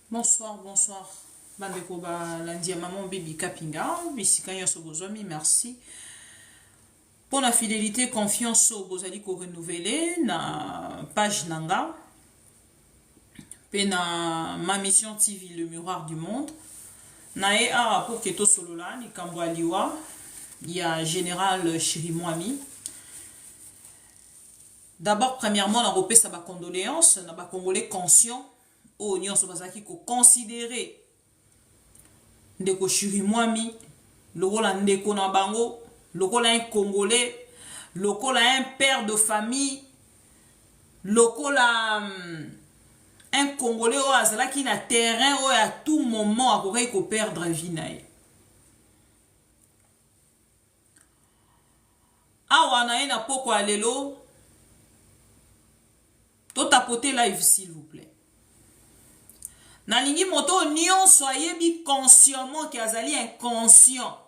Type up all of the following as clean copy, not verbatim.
Bonsoir, bonsoir. Bandeko ba lundi ya maman baby kapinga, bisika nyonso bozomi, merci. Pour la fidélité, confiance au bozali ko renouveler na page nanga. Pe na ma mission TV le miroir du monde. Na e a rapport keto solola ni kambo aliwa. Il y a général Chirimwami. D'abord, premièrement, on a repé sa condoléance, on a congolais conscient. Oh, nyonso bazaki ko considérer ndeko Chirimwami lokola ndeko na bango, lokola un congolais, lokola un père de famille, lokola un congolais o azalaki na terrain o à tout moment akoki ko perdre vie na ye. Awa na ye na poko alelo to tapoter live s'il vous plaît. Nalingi moto nyonso ayebi consciemment ki azali inconscient.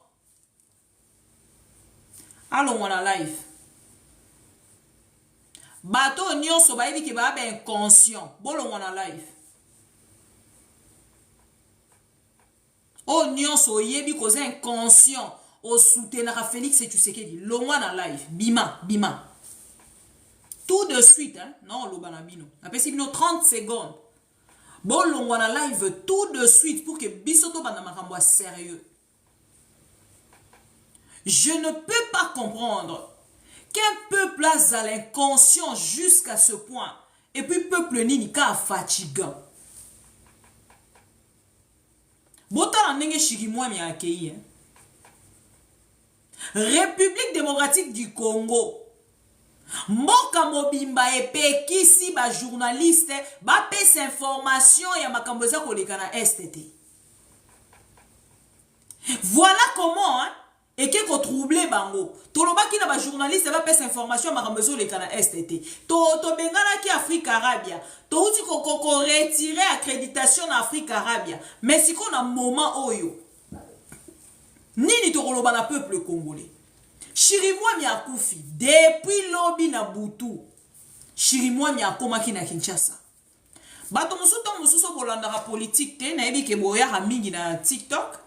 Allons on a live. Bato nyonso bayebi ki ba inconscient. Bolon on a live. O nyonso yebi koza inconscient. O soutenara Félix et tu sais qu'elle dit longwa na live. Bima, bima. Tout de suite, hein? Non, l'obanabino. Après, c'est 30 secondes. Bon, l'on a live tout de suite pour que Bisoto Banamakambo soit sérieux. Je ne peux pas comprendre qu'un peuple a l'inconscient jusqu'à ce point. Et puis, peuple ni ka fatigant. Bota nenge Chirimwami mi accueilli. République démocratique du Congo. Mboka mobimba epekisi ba journaliste ba pesa information ya makambo za koleka na STT. Voilà comment hein et que ko troubler bango. Tolobaki na ba journaliste ba pesa information ya makambo za koleka na STT. To bengana ki Afrique Arabia. To uti ko retirer accréditation na Afrique Arabia. Mais si qu'on a moment oyo. Nini to koloba na peuple congolais. Chirimwami akufi depuis lobi na butu. Chirimwami akomaki na Kinshasa. Bato mususo bolanda ka politique te na yebi ke boya ha mingi na TikTok.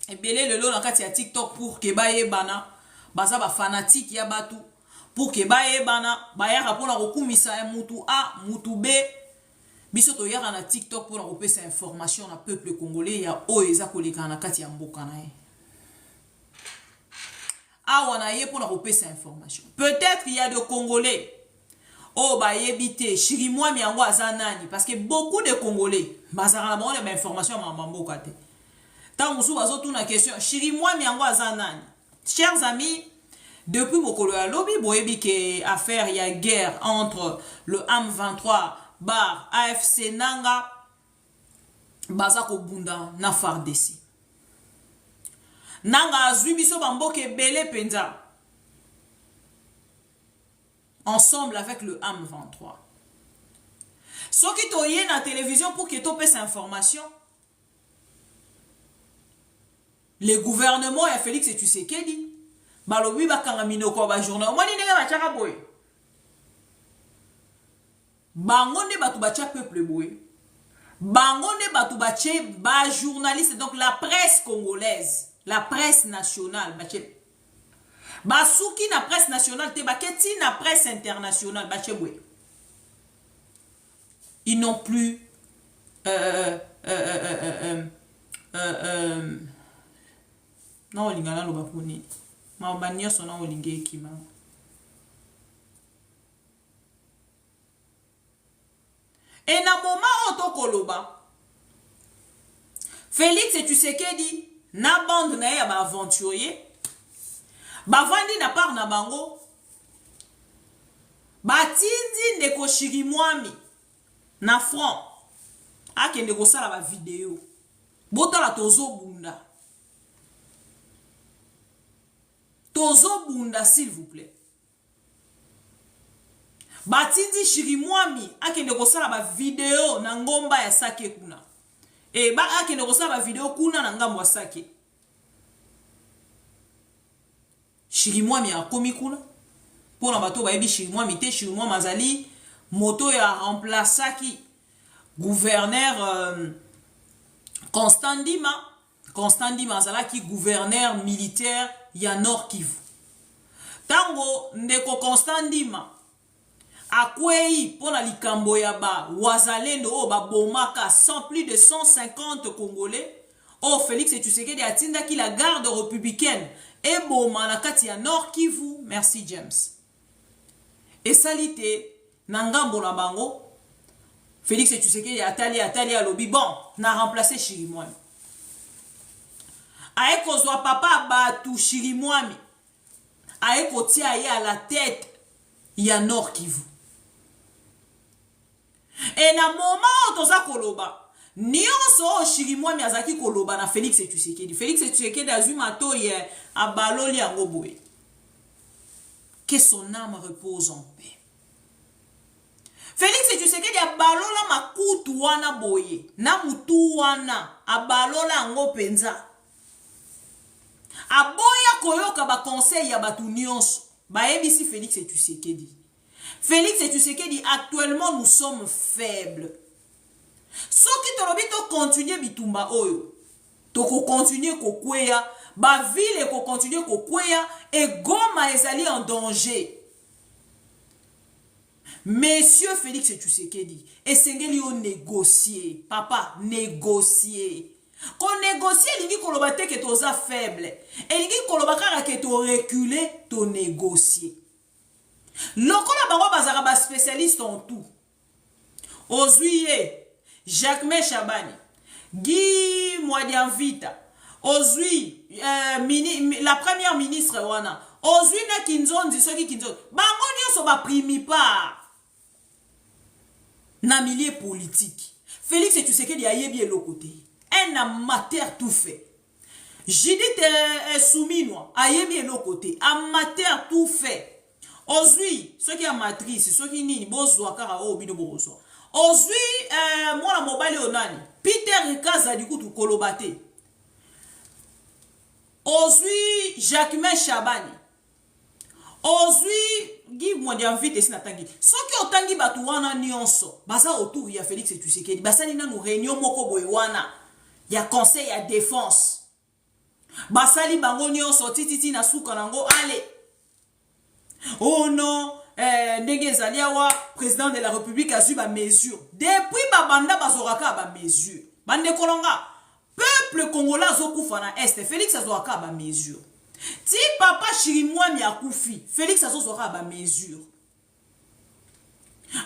Ebele lelo na kati ya TikTok pour ke baye bana baza ba fanatique ya batu pour ke baye bana baya rapona kokumisa ya mutu A mutu B. Biso to yaka na TikTok pour na kopesa information na peuple congolais ya o eza koleka na kati ya mboka na ye. Ah, on a eu pour nous repérer cette information. Peut-être qu'il y a des Congolais. Oh, bah, yébité, Chirimwami yango azanani. Parce que beaucoup de Congolais, bazara na bonne information à mambo kate. Tant musu bazo tout na question, Chirimwami yango azanani. Chers amis, depuis mokolo ya lobi, boyebi ke affaire y a guerre entre le AM23 bar AFC Nanga bazako bunda na FARDC. Nanga azui biso bamboke belé penza. Ensemble avec le AM23. Ce qui toye na télévision pour que tu pèse information. Le gouvernement et Félix et tu sais qu'est dit. Balobi bakanga minoko ba journal. Moi ni nega ba chaka boy. Bangonde batu bacha peuple boy. Bangonde batu bache ba journaliste donc la presse congolaise. La presse nationale, Basuki na presse nationale, te baketi na presse internationale, ils n'ont plus non lingala lo bakuni. Ma banya sona olinge kima. Et na moment otokoloba Félix et tu sais qu'est dit na bande na ya ba aventurier ba vandi na part na bango ba tindi ndeko Chirimwami na front akende ko sala ba vidéo botala tozo bunda s'il vous plaît ba tindi Chirimwami akende ko sala ba vidéo na ngomba ya sake kuna. Et ba akende ko sala ba vidéo kuna na ngambo ya sake. Chirimwami akomi kuna. Pour na bato ba yebi Chirimwami te Chirimwami azali moto ya remplaçaki gouverneur Constant Ndima azalaki gouverneur militaire ya Nord Kivu. Tango ndeko Constant Ndima akwei pona likambo ya ba wazalendo o ba bomaka sans plus de 150 Congolais. Oh, Félix Tshisekedi atindaki la garde républicaine et boma na kati ya Nord Kivu. Merci James. Et salite na ngambo na bango Félix Tshisekedi atali alobi bon na remplacer Chirimwami. Aye kozwa papa batu Chirimwami. Aye kotia ye à la tête ya Nord Kivu. Et na moment toza koloba nyonso Chirimwami azaki koloba na Félix Tshisekedi. Félix Tshisekedi azwi matoye abaloli yango boye. Que son âme repose en paix. Félix Tshisekedi abalola makutu wana boye na mutu wana abalola yango penza. Aboya koyoka ba conseil ya batu nyonso bayebisi Félix Tshisekedi. Félix Tshisekedi, actuellement nous sommes faibles. Soki tolobi to continuer bitumba oyo, to ko continuer ko kweya, ba ville ko continuer ko kweya, et Goma ezali en danger. Monsieur Félix Tshisekedi, esengeli yo négocier, papa, négocier. Qu'on négocie, lingi koloba te ke toza faible. Et lingi koloba kaka ke to reculer, to négocier. Lokola bango bazara ba spécialiste en tout. Ozuye Jacques Chabani, Guy Mwadianvita, Ozui la première ministre wana, Ozui na Kinzondi soki Kinzondi. Bango nyonso ba primi pa na milieu politique. Félix Tshisekedi ayebi elokote. Un amateur tout fait. Judith Souminwa ayebi elokote. Amateur tout fait. Ozui, ce qui est matrice, ce qui est bozwa kara o bido bozwa. Ozui, moi la mobile onani. Peter Kaza du coup tout kolobate. Ozui, Jacques Chabani. Ozui, Guy Mwadianvite si natangi. Ce qui otangi batu wana nyonso. Baza autour ya Félix Tshisekedi. Basali na nou réunion moko boy wana. Ya conseil ya défense. Basali bango nyonso tititi na suka nango ale. Oh non, ndenge zaliawa président de la République a su ba mesure. Depuis babanda bazoraka ba mesure. Bande kolonga, peuple congolais zokufa na est, Félix azoraka ba mesure. Ti papa Chirimwami akufi, Félix azoraka ba mesure.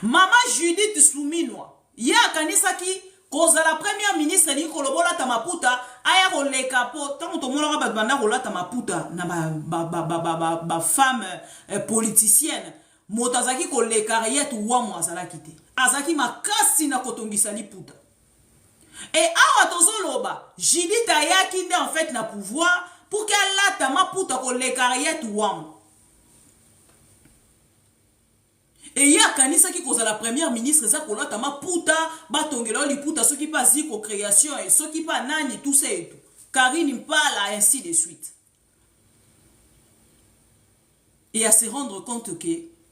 Mama Judith Souminwa, ya kanisa ki koza la première ministre ni kolobola tamaputa aya koleka po tango to molanga ba banda kolata maputa na ba femme politicienne motazaki koleka riyet wa mwazala kite azaki makasi na kotongisa liputa et awa tozoloba Judith ayaki nde en fait na pouvoir pour qu'elle lata maputa koleka riyet wa. Et ya kanisa ki koza la première ministre za kolata maputa batongela liputa ce qui pas ziko création et ce qui pas nani tout ça et tout. Karine Mpala ainsi de suite. Et à se rendre compte que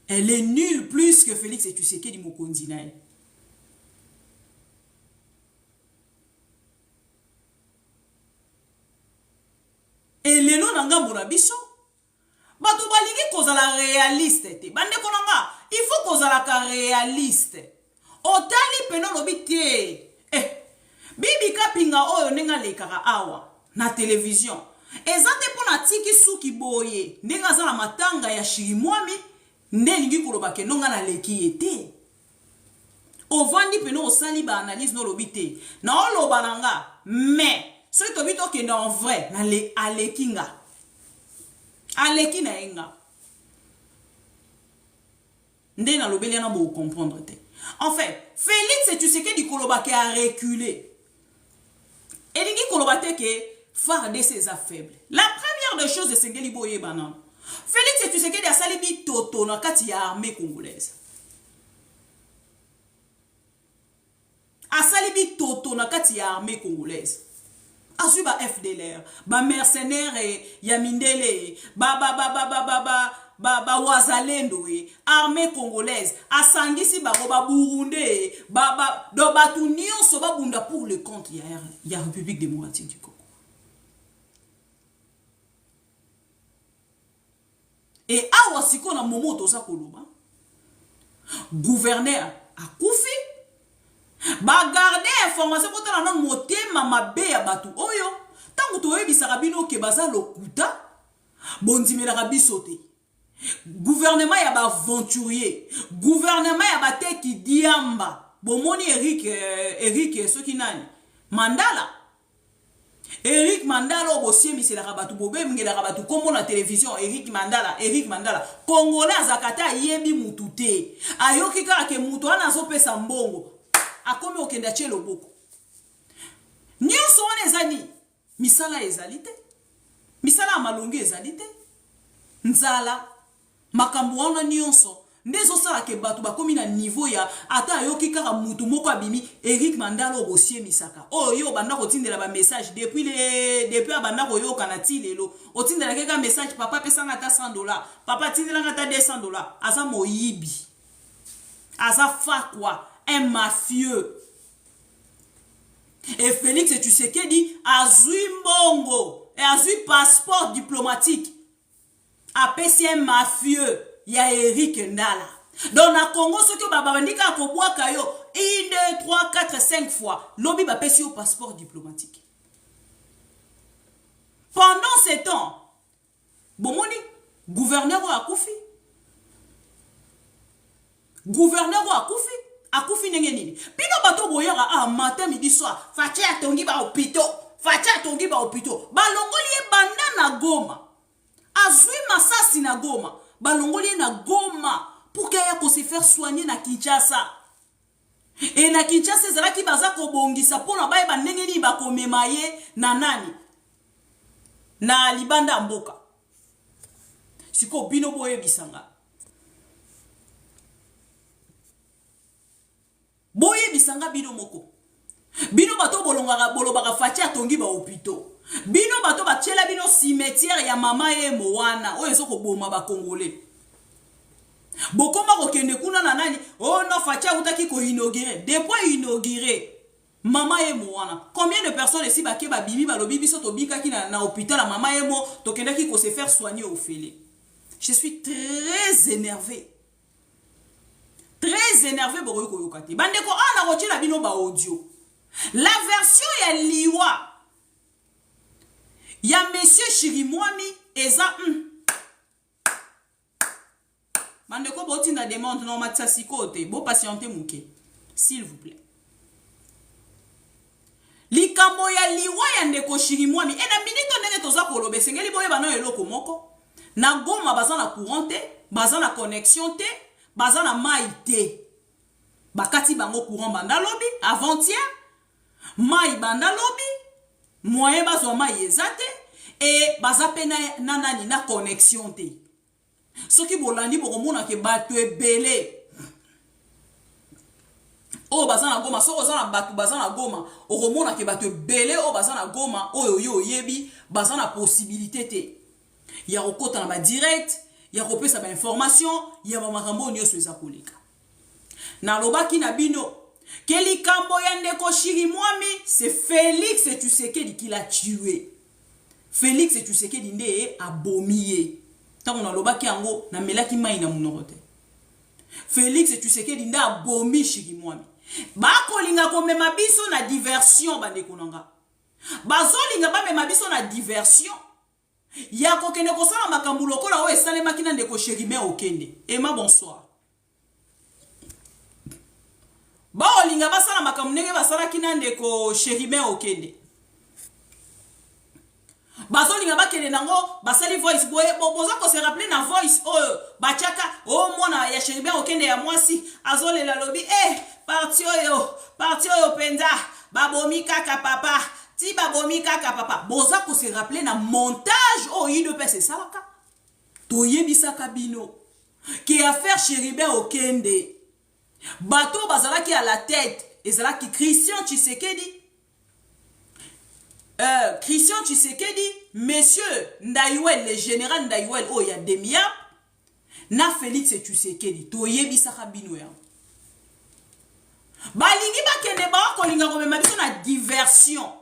elle est nulle plus que Félix Tshisekedi Mokonzi nae. Et lelo nanga mona biso bato balingi kozala réaliste te. Bande konanga, il faut kozala ka réaliste. Otali peno lobi te. Bibi kapinga oyo nenga lekaka awa na télévision. Ezate pona tiki suki boye. Nenga za na matanga ya Chirimwami, nde lingi koloba ke nonga na leki ete. Ovandi peno osali ba analyse no lobi te. Na oloba nanga, mais ce to bito ke en vrai na le alekinga. Aleki na enga. Nde na lobeli na bo comprendre te. En fait, Félix Tshisekedi koloba ke a reculé. Et lingi koloba te ke farde ses faibles. La première des choses de Sengeli boye banan. Félix Tshisekedi a salibi toto na kati ya armée congolaise. A salibi toto na kati ya armée congolaise. Asu ba FDLR, ba mercenaire ya mindele, ba wazalendo armée congolaise asangisi bango ba Burundi do batu nyonso babunda pour le compte ya République démocratique du Congo. Et awa siko na momo toza koloba gouverneur akufi ba garder information kota na motema mabe ya batu oyo tango toyebisaka bino ke baza lokuta bondimelaka biso te. Gouvernement ya ba aventurier, gouvernement ya bateki diamba. Bomoni Eric soki nani Mandala. Eric Mandala obosie miselaka batu bobe mngelaka batu kombo na télévision. Eric Mandala Congolais azakata yebi mutu te. Ayoki kaka ke mutu ana azopesa mbongo akomi okenda che loboko. Nyonso wana ezali misala ezali te. Misala malongi ezali te. Nzala makambo wana nyonso ndezo sala ke batu bakomi na niveau ya ata ayoki kaka mutu moko abimi Eric Mandala obosie misaka. Yo banda kotindela ba message depuis abanda koyoka na ti lelo. Otindela keka message papa pesa ngata $100. Papa tindela ngata $200. Aza moyibi. Aza fakwa, un mafieux. Et Félix Tshisekedi azui mbongo et azui passeport diplomatique. Apesi un mafieux ya Eric Ndala. Dans na Congo ce que babandika akobwaka yo 1 2 3 4 5 fois lobi bapesi yo passeport diplomatique. Pendant ce temps bomoni gouverneur akufi. Akufi ndenge nini? Bino bato boyaka matin midi soir fatia atongi ba hôpital. Balongoli e banda na Goma. Azui masasi na Goma. Balongoli na Goma pour qu'il y se faire soigner na Kinshasa. Et na Kinshasa ezalaki baza kobongisa pona baye bandenge ni bakomema ye na nani? Na libanda mboka. Siko bino boye bisanga. Boye bisanga bino moko. Bino bato bolobaka fatia tongi ba hôpital. Bino bato bachela bino cimetière ya mama ye mowana oyo ezoko boma ba Congolais. Bokoma kokende kuna na nani? No fatia utaki ko inaugurer. Depuis inaugurer mama ye mowana. Combien de personnes ici ba ke ba bibi ba lobi biso to bika ki na hôpital la mama ye mo to kenda ki ko se faire soigner au félé. Je suis très énervé. Très énervé boroyo ko yokati. Bandeko ana kochela bino ba audio. La version ya liwa ya monsieur Chirimwami eza Bandeko boti na demande non matsa kote bo patienter muke s'il vous plaît. Likambo ya liwa ya ndeko Chirimwami e na minito ndenge toza kolobe sengeli boye bano eloko moko na Goma baza na courant te, baza na connexion te, baza na mai te. Bakati bango courant banda lobi avant-hier mai banda lobi moyen bazwa mai ezate et baza pena nanani na connexion te. Soki bolandi bokomona ke bato ebele o baza na Goma soko za na bato baza na Goma okomona ke bato ebele o baza na Goma oyo yo yebi baza na possibilité te ya kokota na ba direct ya kopesa ba information ya ba makambo nyonso eza koleka. Na lobaki na bino que likambo ya ndeko Chirimwami c'est Félix Tshisekedi qui l'a tué. Félix Tshisekedi nde abomiye. Tango na lobaki yango na melaki mai na munoko te. Félix Tshisekedi nde abomi Chirimwami. Bakolinga komema biso na diversion bandeko nanga. Bazolinga bamema biso na diversion. Ya kokende kosala makambo lokola o esalemaki na ndeko Chirimwami okende. Emma bonsoir. Baolinga basala makambo ndenge basala kina ndeko Chirimwami okende. Bazolinga bakende nango basali voice boye boza ko se rappeler na voice bachaka mwana ya Chirimwami okende ya mwasi azolela lobi parti oyo penda babomi kaka papa ti babomi kaka papa boza ko se rappeler na montage yido pese salaka to yebisaka bino ki affaire Chirimwami okende bato bazalaki à la tête ezalaki Christian Tshisekedi monsieur Ndayouel, le général Ndayouel, ya Demiap, na Félix Tshisekedi toyebisaka bino ya balingi bakende ba kolinga komema biso na diversion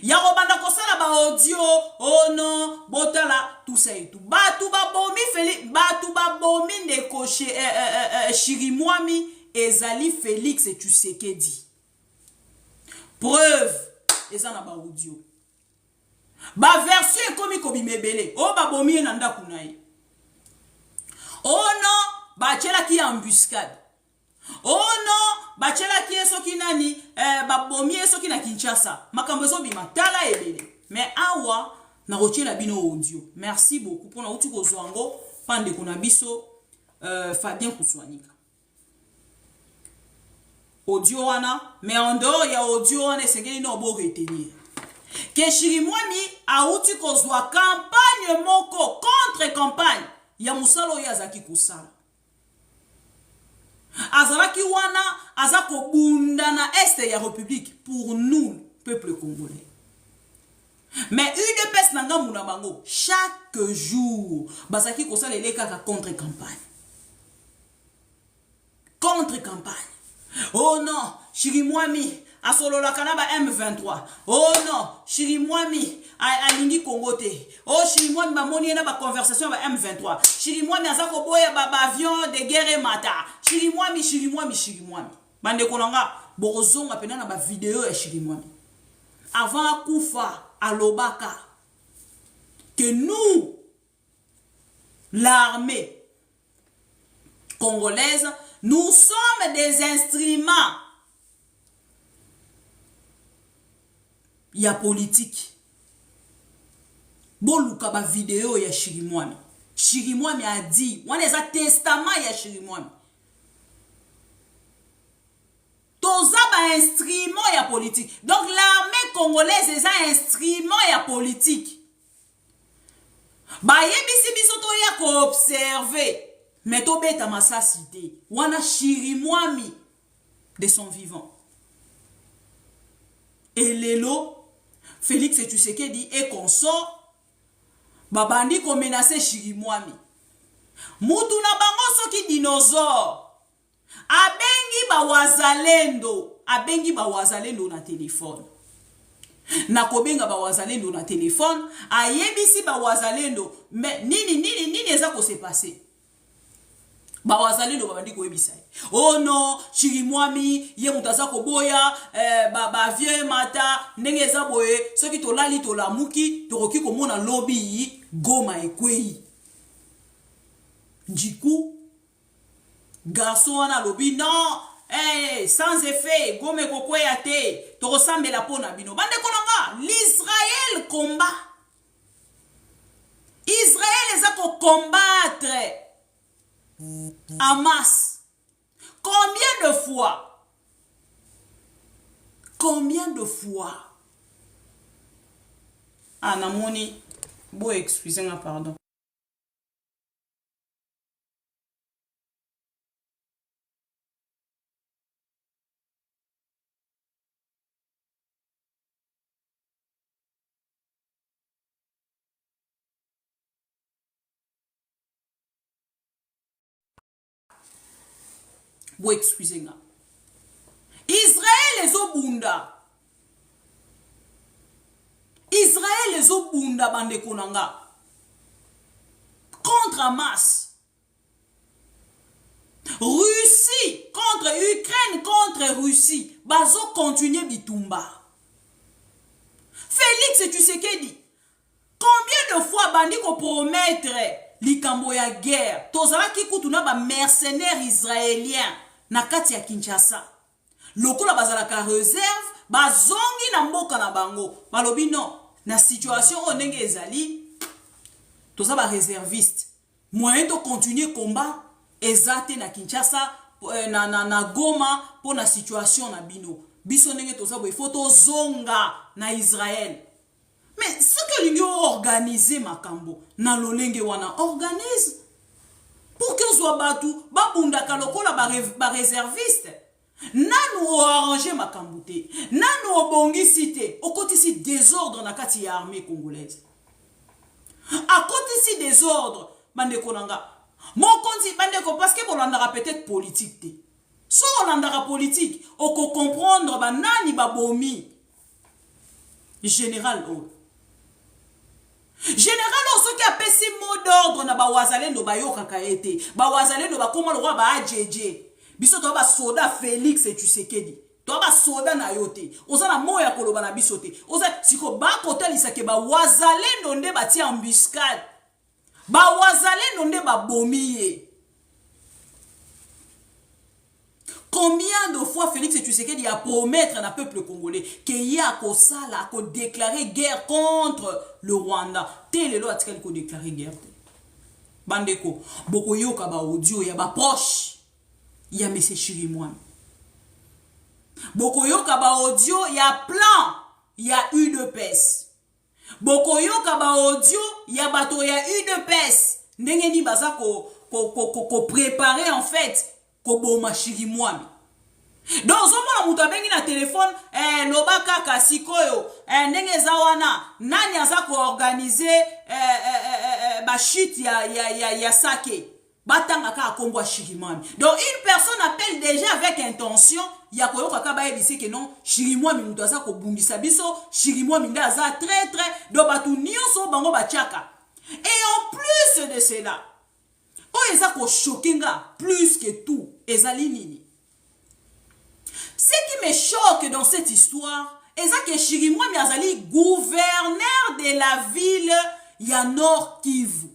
ya kobanda kosala ba audio oh non botala tout ça et tout batu babomi Félix batu babomi ndeko Chirimwami ezali Félix Tshisekedi preuve eza na ba audio ba version ekomi kobimebele o babomi na ndaku na ye oh non bachela ki embuscade oh non bachela ki esoki nani babomi esoki na Kinshasa makambo ezobima tala ebele mais awa na rochela bino audio merci beaucoup pour na uti kozwango pande kuna biso Fabien Kuswanika audio wana mais en dehors ya audio wana esengeli no bo retenir que Chirimwami auti kozwa campagne moko contre campagne ya musalo ya zaki kusala azalaki wana azako bunda na este ya république pour nous peuple congolais mais une peste nanga muna bango chaque jour bazaki kosala elekaka contre campagne oh non Chirimwami asolola kanaba M23 oh non Chirimwami alingi Congo te oh Chirimwami bamoni na ba conversation ba M23 Chirimwami azako boya ba avion de guerre mata Chirimwami bande konanga bozonga pena na ba vidéo ya Chirimwami avant kufa alobaka que nous l'armée congolaise nous sommes des instruments ya politique boluka ba vidéo ya Chirimwami a dit on est un testament ya Chirimwami toza ba instrument ya politique donc l'armée congolaise est un instrument ya politique ba yebisi biso to ya ko observer mais to beta masasi te wana Chirimwami de son vivant et lelo Félix Tshisekedi et consort babandi ko menacer Chirimwami mutu na bango soki dinosaure abengi ba wazalendo na téléphone na kobenga ba wazalendo na téléphone ayebisi ba wazalendo mais nini eza ko se passer ba wazalendo babandi ko yebisa oh non Chirimwami ye mutaza ko boya ba vieux mata ndenge eza boye soki tolali tolamuki tokoki komona lobby Goma ekwei jiku garçon wana lobi non sans effet Goma ekokweya te tokosambela pona bino bande kolonga l'Israël combat Israël eza ko combattre Hamas. Combien de fois Ah namoni bo excusez-moi pardon. Bo excusez-moi. Israël les obunda bande konanga contre Hamas. Russie contre Ukraine contre Russie. Bazo continuer bitumba. Félix Tshisekedi. Combien de fois bandi ko promettre likambo ya guerre? Tozala ki kutuna ba mercenaires israéliens na kati ya Kinshasa. Lokola bazalaka réserve bazongi na mboka na bango. Balobi non. Na situation onenge ezali toza ba réserviste moyen de continuer combat ezate na Kinshasa na Goma pour na situation na bino biso ndenge toza bo photo zonga na Israël mais ce que l'Union organiser makambo na lolenge wana organise pour que soit batu babunda kalokola ba réserviste nanu arranger makambute nanu obongi cité okotisi désordre na kati ya armée congolaise akotisi désordre bande konanga Mon konzi bandeko parce que bolandaka peut-être politique te. So olandaka politique, oko comprendre ba nani ba bomi. Général o. Général o soki apesi mot d'ordre na ba wazalendo ba yokaka ete. Ba wazalendo ba koma lo ba ajeje. Biso to ba soda Félix et Tshisekedi. To ba soda na yote. Oza na moya koloba na biso te. Oza siko ba kotalisa ke ba wazalendo nde ba ti embuscade. Ba wazalendo nde ba bomiye. Combien de fois Félix et Tshisekedi a promettre à un peuple congolais qu'il y a qu'au sala, qu'au déclarer guerre contre le Rwanda. Tel est l'autre qu'il a déclaré guerre. Bandeko, boko yoka ba audio ya ba proche. Il y a M. Chirimouane. Boko yoka ba audio ya plan. Il y a UDPS. Boko yoka ba audio ya bato ya UDPS. Ndenge ni baza ko préparer en fait. Koboma Chirimouane. Donc zomona mutu abengi na téléphone lobaka kasikoyo ndenge zawana nani aza ko organiser ba shit ya sake batanga ka kombo Chirimouane. Donc une personne appelle déjà avec intention ya koyoka ka ba ebisi que non Chirimouane mutu aza ko bumbisa biso Chirimouane nda aza très do batu nyonso bango bachaka. Et en plus de cela oh, eza ko choquinga plus que tout. Ezali nini. Ce qui me choque dans cette histoire, eza que Chirimouane azali gouverneur de la ville ya Nord Kivu.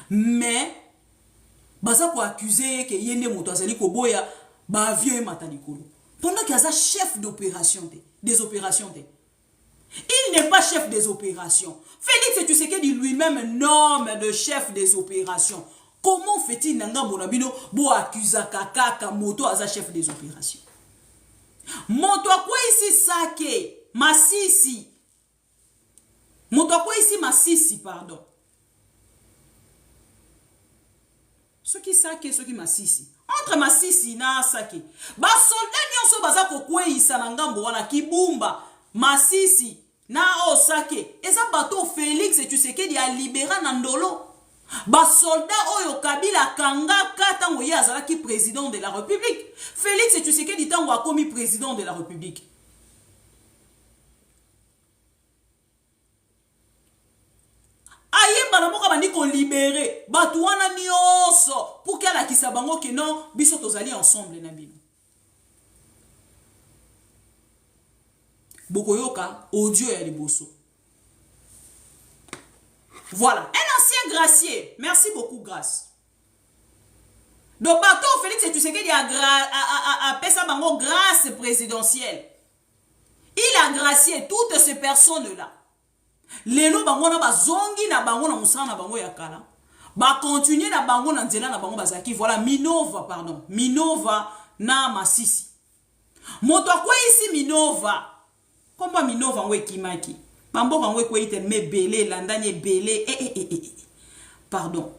Mais baza ko accuser que yende moto azali ko boya ba avion matalikolo. Pendant qu'il y a chef d'opération des opérations il n'est pas chef des opérations. Félix Tshisekedi lui-même nomme de chef des opérations. Comment fait-il nanga monabino bo accusaka kaka moto aza chef des opérations? Moto kwa ici sake Masisi. Moto kwa ici Masisi pardon. Ce qui sake ce qui Masisi. Entre Masisi na sake. Ba soldat nyonso baza ko kweyisa na ngambo wana Kibumba, Masisi na Osake. Eza bato Félix Tshisekedi a libéré na ndolo. Ba soldat oyo Kabila kangaka tango ye azalaki président de la République. Félix Tshisekedi tango a commis président de la République. Ayemba na moka bandi ko libérer batu wana nyonso pour qu'ala kisa bango que non biso tozali ensemble na bino. Bokoyoka audio ya liboso. Voilà, un ancien gracier. Merci beaucoup, Grâce. Donc, bateau Félix Tshisekedi a fait sa bango grâce présidentielle. Il a gracié toutes ces personnes-là. Lelo bango na bazongi na bango na musana na bango ya kala. Ba continuer na bango na nzela na bango bazaki. Voilà, Minova, pardon. Minova na Masisi. Moto kwa ici Minova. Komba Minova ngwe kimaki. Mambo kangwe kwa ite me belé landanye belé pardon.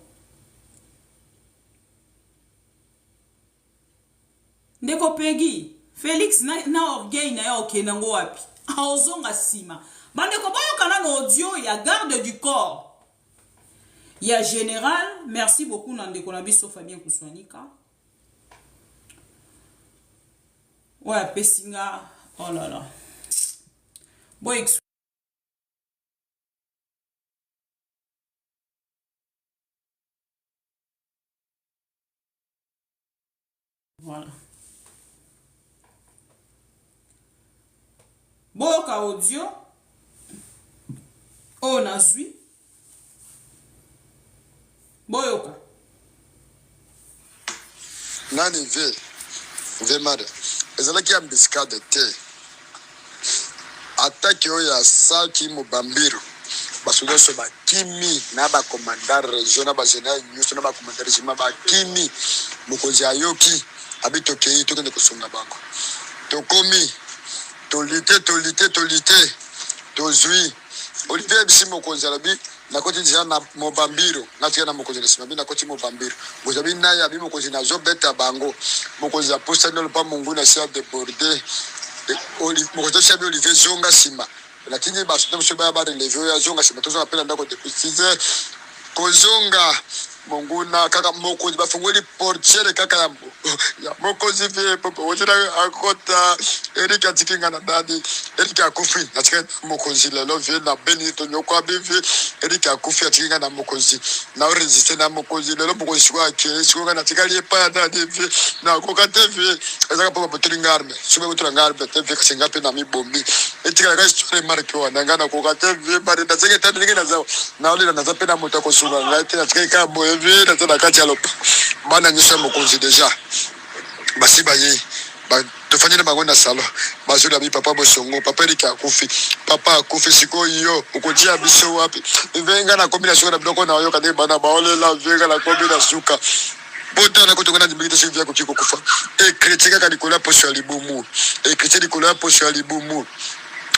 Ndeko Peggy Félix na orgueil na ya okenango wapi. Aozonga sima. Bandeko boyo kana no audio ya garde du corps. Ya général, merci beaucoup nandeko na biso Fabien Kuswanika. Ouais, pesinga. Oh là là. Boy voilà. Boka audio. Oh nazui. Boyoka. Nani ve mada. Ezalaki ambiscade te. Attaque oya saki Mobambiru. Basuda so ba kimi na ba commandant région na ba général nyuso na ba commandant régiment ba kimi mokonzi ayoki abito kei to kende kosunga bango. To komi to lite to zui Olivier bisi mokonzi alabi na koti déjà na Mobambiru na tia na mokonzi na simabi na koti Mobambiru bozabi na ya bi mokonzi na zo beta bango mokonzi a posta no pa mungu na sia déborder mokonzi sia bi Olivier zonga sima lakini basuta msho ba relevé ya zonga sima tozo appela ndako depuis 6 heures kozonga monguna kaka mokozi bafungoli portiere kaka ya mokozi vie popo wotira akota erika tikinga na dadi erika akufi atika mokozi lelo vie na benito nyokwa bivi erika akufi atikinga na mokozi na resiste na mokozi lelo mokozi kwa ke siko na tikali pa dadi vie na koka tv ezaka popo botiringa arme sube botiringa arme tv kasinga pe na mibombi etika ka histoire marke wa ngana koka tv bari ndazeke tani ngina zao na ole na zapena moto ko sunga ngati atika ka boye na tana kati ya lopa bana nyesha mokonzi deja basi baye ba tofanyele bango na salo bazo da bi papa bosongo papa erika akufi papa akufi siko yo ukotia biso wapi venga na combination na biloko na yo kande bana baole la venga na combination suka bota na kutongana dibikita sivya kutiko kufa e kritika ka Nicolas Poso alibumu e kritika Nicolas Poso alibumu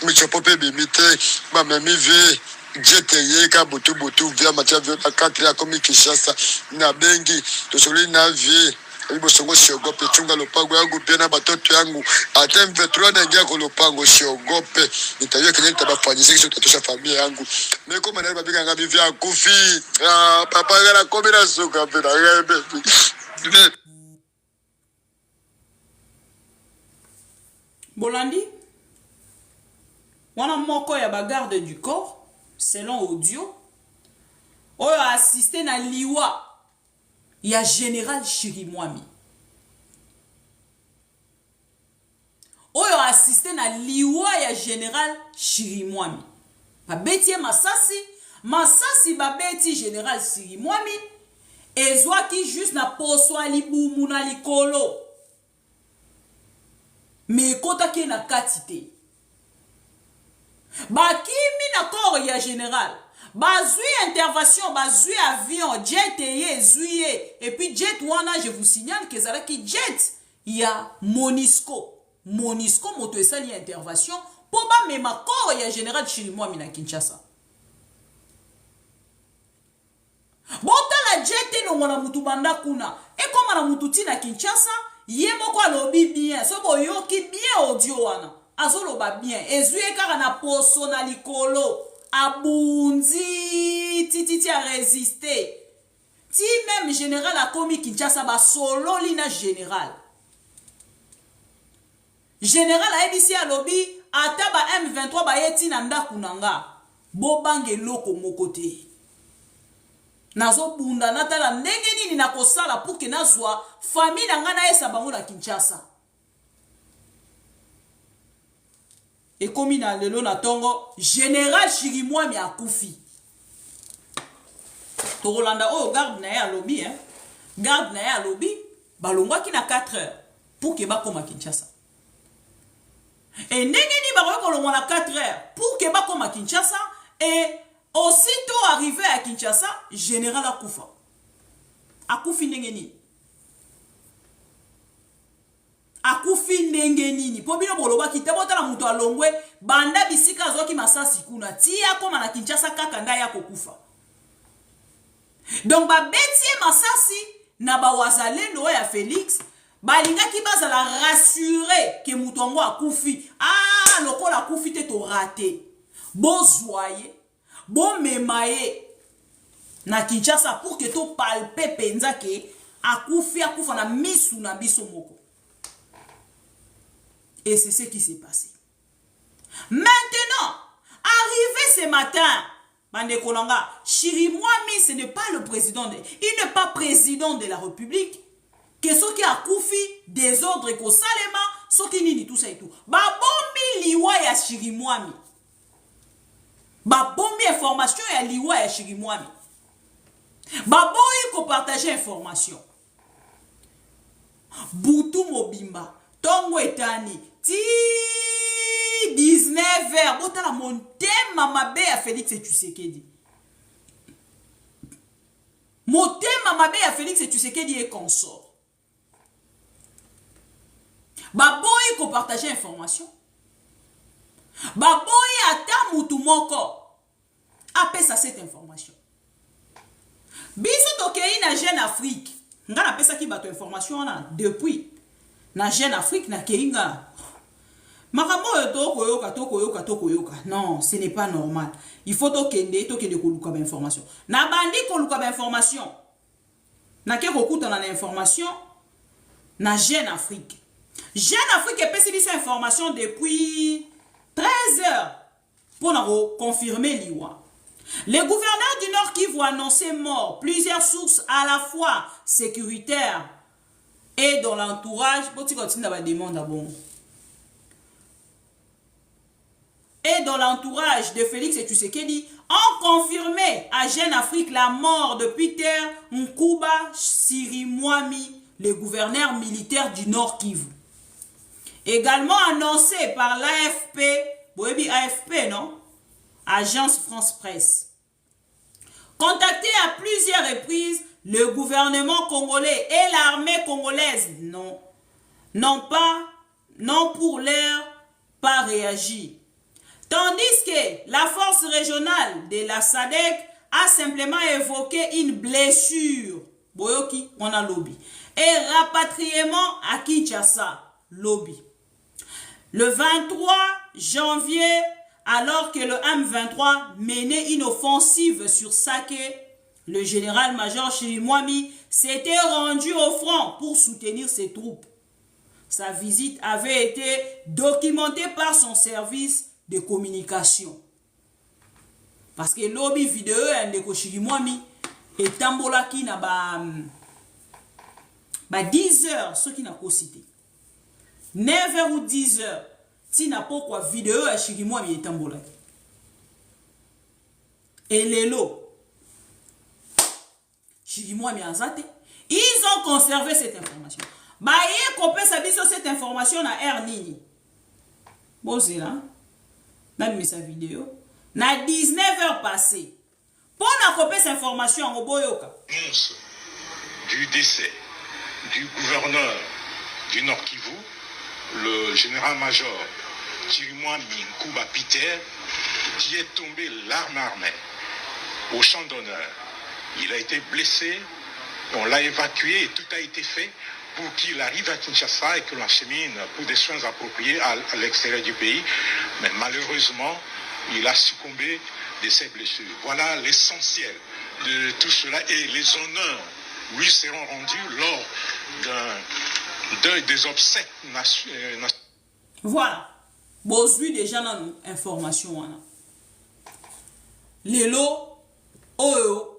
michopope bimite ba memive jete yeka butu via matia via na 4 ya komi Kinshasa na bengi tosoli na vie ibo songo siogope chunga lopango yangu pia na batoto yangu ata M23 na ingia kwa lopango siogope nitawia kenye nitabafanyisa kisha tutatosha familia yangu meko maneno babika ngabi vya kufi papa ngara komira suka pena ngebe Bolandi wana moko ya bagarde du corps selon audio oyo assisté na liwa ya général Chirimwami oyo assisté na liwa ya général Chirimwami babeti masasi babeti général Chirimwami ezwaki juste na poso alibumu na likolo me ekotaki na kati te bakimi na corps ya général bazui intervention bazui avion jet ye zuye et puis jet wana je vous signale que zalaki jet ya Monisco moto esali intervention po ba mema corps ya général Chirimwami na Kinshasa botala jet no mwana mutu banda kuna ekoma na mutu tina Kinshasa ye moko alobi bien so boyoki bien audio wana azoloba bien ezue kaka na poso na likolo abunzi titi a résister ti même général a komi Kinshasa ba solo lina général a ebisi alobi ata ba M23 ba yeti na ndaku nanga bobange loko mokote nazo bunda natala ndenge nini na kosala pour que nazwa famille nanga na esa bango na Kinshasa et comme na lelo na tongo général Chirimwami akufi to Rolanda o garde na ya lobby garde na ya lobby balongwaki na 4 heures pour que ba koma Kinshasa et ndenge ni ba ko longwa na 4 heures pour que ba koma Kinshasa et aussitôt arrivé à Kinshasa général akufi ndenge ni akufi ndenge nini po bino boloba kitabo tala mutu alongwe banda bisika azoki masasi kuna tia koma na Kinshasa kaka nda ya kokufa donc ba betie masasi na ba wazalendo ya Félix balingaki bazala rassurer que mutu ngo akufi lokola akufi te to raté bozwaye bon memaye na Kinshasa pour que to palpe penza ke akufa na misu na biso moko. Et c'est ce qui s'est passé. Maintenant, arrivé ce matin, Bande Kolanga, Chirimwami, ce n'est pas le président, il n'est pas président de la République. Que ce qui a koufi des ordres ko salema, ce qui nini tout ça et tout. Babombi liwa ya Chirimwami. Babombi information ya liwa ya Chirimwami. Baboyi ko partager information. Boutou Mobimba. Tongo etani ti 19h botala montema mabe ya Félix Tshisekedi motema mabe ya Félix Tshisekedi et consort baboyi ko partager information baboyi ata mutu moko apesa cette information biso tokei na Jeune Afrique nga pesa ki bato information na depuis na Jeune Afrique na keinga Makambo tokoyoka. Non, ce n'est pas normal. Il faut tokende koluka ba information. Na bandi koluka ba information. Na ke kokuta na information na Jeune Afrique. Jeune Afrique est pesé cette information depuis 13 heures pour nous confirmer l'IWA. Le gouverneur du Nord Kivu a annoncé mort plusieurs sources à la fois sécuritaires et dans l'entourage. Et dans l'entourage de Félix Tshisekedi ont confirmé à Jeune Afrique la mort de Peter Nkuba Sirimwami, le gouverneur militaire du Nord Kivu. Également annoncé par l'AFP, oui, AFP, non? Agence France Presse. Contacté à plusieurs reprises, le gouvernement congolais et l'armée congolaise non pour l'heure pas réagi. Tandis que la force régionale de la SADC a simplement évoqué une blessure, Boyoki, on a lobby, et rapatriement à Kinshasa, lobby. Le 23 janvier, alors que le M23 menait une offensive sur Saké, le général-major Chirimwami s'était rendu au front pour soutenir ses troupes. Sa visite avait été documentée par son service de communication. Parce que lobby vidéo de Chirimwami et tambolaki na ba 10 heures, ce qui n'a pas cité. 9h ou 10h, si n'a pas quoi vidéo à Chirimwami et tambolaki. Et Lelo, Chirimwami Azate, ils ont conservé cette information. Bah, ils ont copié cette information à Air Nini. Bon, c'est là. N'a mis sa vidéo. Na 19h passé. Pour na copier cette information en Oboyoka. Annonce du décès du gouverneur du Nord Kivu, le général-major Chirimwami Nkuba Peter, qui est tombé l'arme armée au champ d'honneur. Il a été blessé, on l'a évacué et tout a été fait pour qu'il arrive à Kinshasa et que l'on achemine pour des soins appropriés à l'extérieur du pays. Mais malheureusement, il a succombé de ses blessures. Voilà l'essentiel de tout cela et les honneurs lui seront rendus lors des obsèques nationales. Voilà. Bozui déjà dans nos informations. Lelo,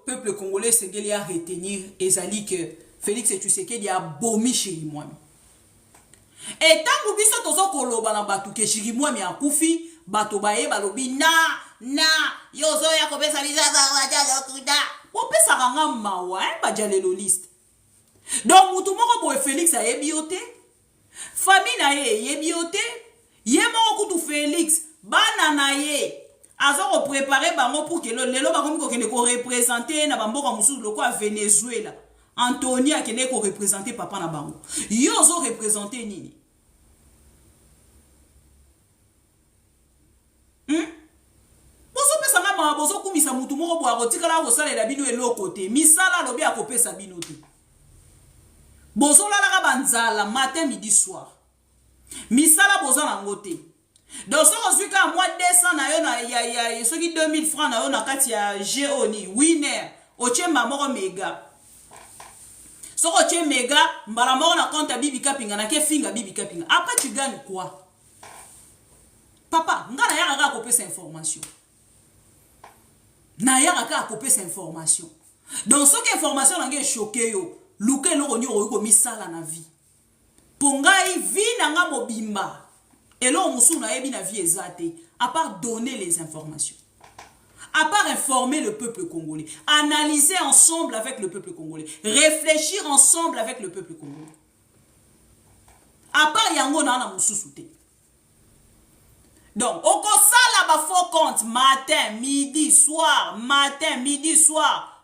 peuple congolais se geli à retenir ezali que Félix Tshisekedi a bomi Chirimwami. Et tant que biso tozo koloba na batu ke Chirimwami a kufi, bato bae balobi na yozo ya kopesa bizaza wajaga kuda. Opesa kanga mawa ba jalelo liste. Donc mutu moko boe Félix a yebiote. Famille na ye yebiote. Ye moko kutu Félix bana na ye. Azo préparer bango pour que lelo ba komi ko représenter na bamboka mususu loko a Venezuela. Anthony a kene ko représenter papa na bango. Yo zo représenter nini? Bozo pesa ngama bozo kumisa mutu moko bo akotikala ko sala la bino eloko te. Misala lobi akopesa bino te. Bozo la ka banzala matin midi soir. Misala bozo na ngote. Donc ce qu'on suit qu'à moi 200 na yo na ya ce qui 2000 francs na yo na kati ya Géoni winner ochemba moko mega. So ko che mega mbala moko na compte bibi kapinga na ke finga bibi kapinga. Après tu gagnes quoi? Papa, ngana ya ka copier cette information. Na ya ka copier cette information. Donc ce que information na nge choqué yo, luke lo konyo ko misala na vie. Pongai vi na nga mobimba. Et là, on a une vie exacte, à part donner les informations, à part informer le peuple congolais, analyser ensemble avec le peuple congolais, réfléchir ensemble avec le peuple congolais. À part yango na mususu. Donc, au ça là faux compte matin, midi, soir,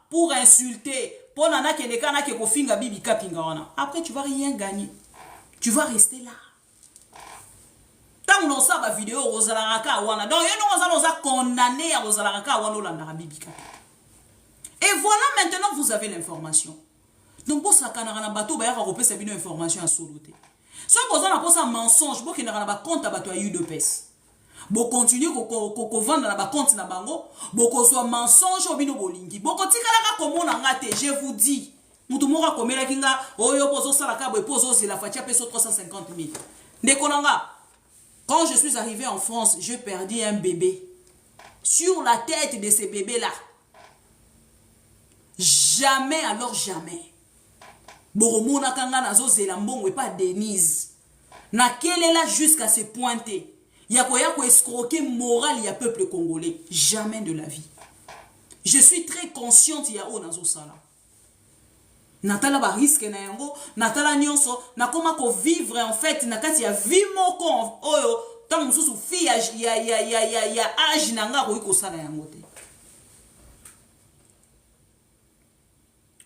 pour insulter, pour nana ke de kana ke ko finga bibi kapinga wana. Après tu vas rien gagner. Tu vas rester là. Tant on a ba vidéo rosalaraka wana. Donc on a condamné à rosalaraka wana landa bibika. Et voilà, maintenant vous avez l'information. Donc pour ça kanara na bato ba ya repesa bino information à soloté. soki boza na mposa mensonge bokendaka na bacompte ya bato ya UDPS bokontinue kovanda na bacompte na bango bokozwa mensonge oyo bino bolingi bokotikalaka komona nga te je vous dis mutu moko akomelaki nga oyo mpo ozosalaka boye mpo ozozela fatia peso 350 000 ndeko na nga quand je suis arrivé en France je perdis un bébé sur la tête de ce bébé là jamais alors jamais bokomonaka nga nazozela mbongo epa Denise nakelela jusqu'à se pointer yakoya ko escroquer moral ya peuple congolais jamais de la vie je suis très consciente ya o nazosala natala ba risque na yango natala nyonso nakoma ko vivre en fait na kati ya vie moko oyo tant mususu fi ya âge nanga ko ikosala yango te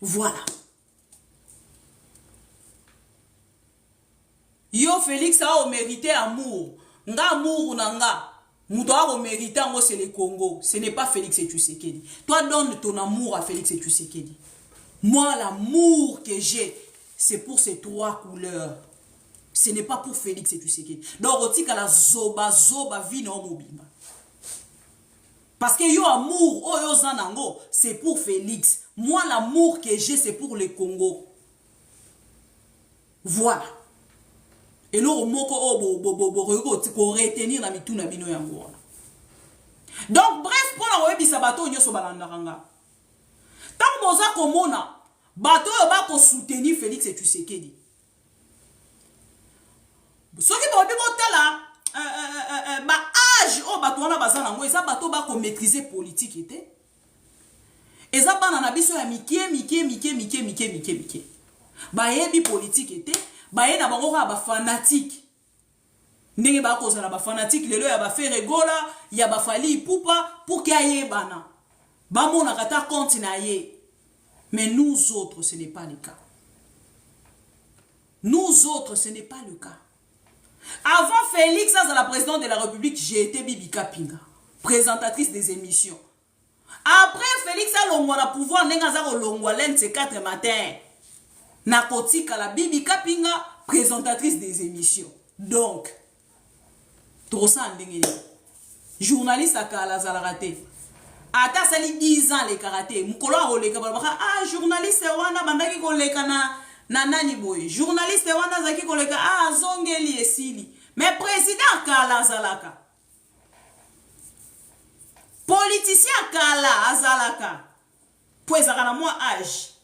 voilà yo Félix a mérité amour nga amour nanga muto a mérité ngo c'est le Congo ce n'est pas Félix Tshisekedi toi donne ton amour à Félix Tshisekedi moi l'amour que j'ai c'est pour ces trois couleurs ce n'est pas pour Félix Tshisekedi donc otika la zoba vino mobimba parce que yo amour oyo zanango c'est pour Félix moi l'amour que j'ai c'est pour le Congo voilà et là moko ko retenir na mituna bino yango donc bref pour la webisa bato nyoso balandaka nga tant boza komona bato yo ba ko soutenir Félix Tshisekedi soki bobi botala ba âge o bato wana baza nango eza bato ba ko maîtriser politique ete eza bana na biso ya mike ba yebi politique ete baye na bango ka ba fanatique ndenge ba kozala ba fanatique lelo ya ba faire gola ya ba fali pupa pour que aye bana ba mona kata compte na ye mais nous autres ce n'est pas le cas nous autres ce n'est pas le cas avant Félix à la présidente de la République j'ai été Bibi Kapinga présentatrice des émissions après Félix a longwa na pouvoir ndenga za ko longwa l'un de ces 4 matins Nakotika la Bibi Kapinga, présentatrice des émissions. Donc, Trosa Ndengeli, journaliste à Kalazalaraté. Ata sali 10 ans les karaté. Mukolo a oleka balabaka. Ah, journaliste wana bandaki koleka na nani boy. Journaliste wana zaki koleka. Ah, zongeli esili. Mais président Kalazalaka. Politicien Kala Azalaka. Pues à moi âge.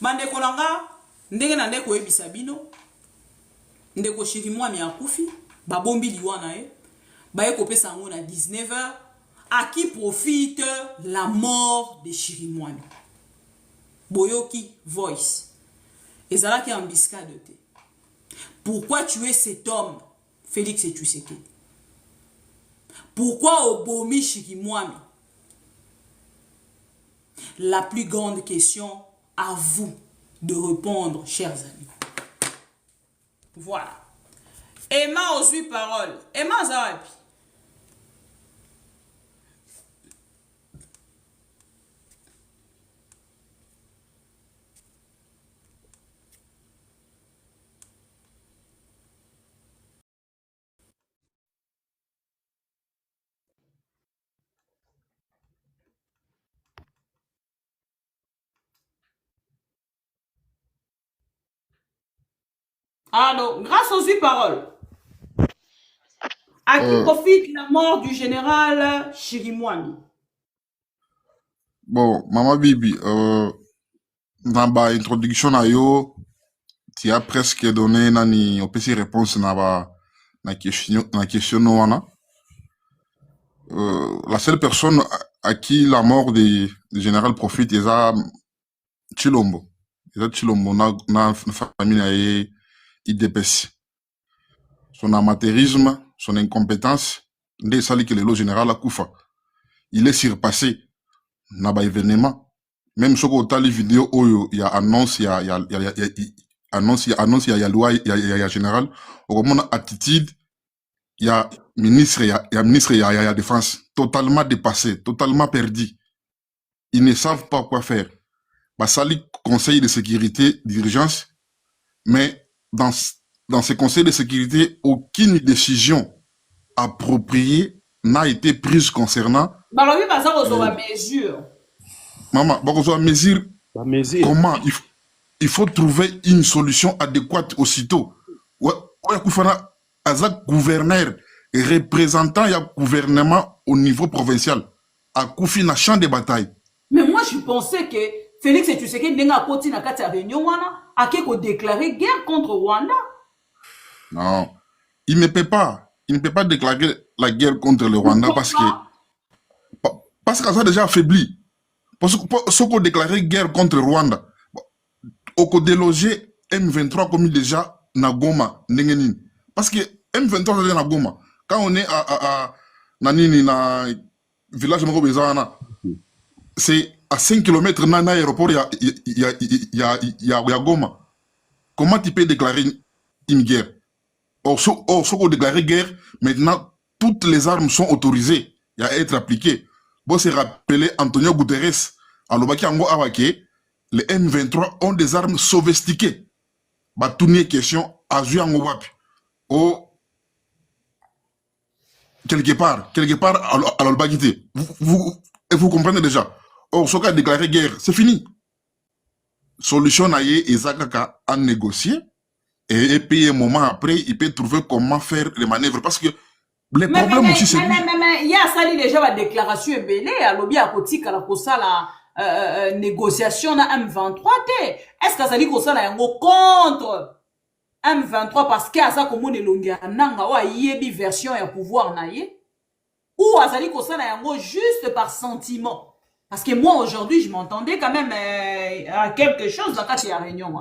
Bande kolanga ndenge na ndeko ebisa bino ndeko Chirimwami akufi babombi liwana baye kopesa ngo na 19h à qui profite la mort de Chirimwami boyoki voice ezalaki embuscade te pourquoi tuer cet homme Félix Tshisekedi pourquoi obomi Chirimwami. La plus grande question, à vous de répondre, chers amis. Voilà. Emma aux 8 paroles. Emma Zawapi. Alors, grâce aux 8 paroles, à qui profite la mort du général Chirimwami? Bon, Maman Bibi, dans la introduction, tu as presque donné une petite réponse à la question. La seule personne à qui la mort du général profite, c'est Chilombo. Chilombo, na famille IDPS. Son amateurisme, son incompétence, nde sali que le général Akoufa. Il est surpassé na ba événement. Même si on a les vidéos où il y a annonce, il y a loi, il y a général, au moment attitude, il y a ministre, il y a défense, totalement dépassé, totalement perdu. Ils ne savent pas quoi faire. basali conseil de sécurité d'urgence, mais dans ces conseils de sécurité, aucune décision appropriée n'a été prise concernant balobi baza kozwa mesure. maman bakozwa mesure. Comment il faut trouver une solution adéquate aussitôt. Ouais, Koufana Azak gouverneur et représentant du gouvernement au niveau provincial a Koufi na champ de bataille. Mais moi je pensais que Félix Tshisekedi ndenga koti na kati ya réunion wana akeko déclarer guerre contre Rwanda. Non, il ne peut pas déclarer la guerre contre le Rwanda parce que ça a déjà affaibli. Parce que qu'on déclarer guerre contre le Rwanda, au côté déloger M23 comme déjà na Goma nengenin. Parce que M23 c'est na Goma. Quand on est à Nanini na village Mokobezana, c'est à 5 km na aéroport il y a Goma. Comment tu peux déclarer une guerre? Or, ce qu'on déclarer guerre, maintenant toutes les armes sont autorisées à être appliquées. Bon, c'est rappelé Antonio Guterres, à l'Obaki Ango Awake, les M23 ont des armes sophistiquées. Bah, tout n'est question à jouer en Owapi. Oh, quelque part, à l'Obaki. Vous comprenez déjà. Or, ce qu'a déclaré guerre, c'est fini. Solution naïe et Zakaka à négocier. Et puis, un moment après, il peut trouver comment faire les manœuvres. Parce que les problèmes aussi, c'est... Mais il y a ça, déjà, la déclaration est belle. À l'objet à côté, à la négociation na M23. Est-ce que ça dit que ça là contre M23 parce qu'il y a ça comme on est longué nanga ou yebi version et pouvoir naïe? Ou ça dit que ça là juste par sentiment? Parce que moi, aujourd'hui, je m'entendais quand même à quelque chose dans la réunion.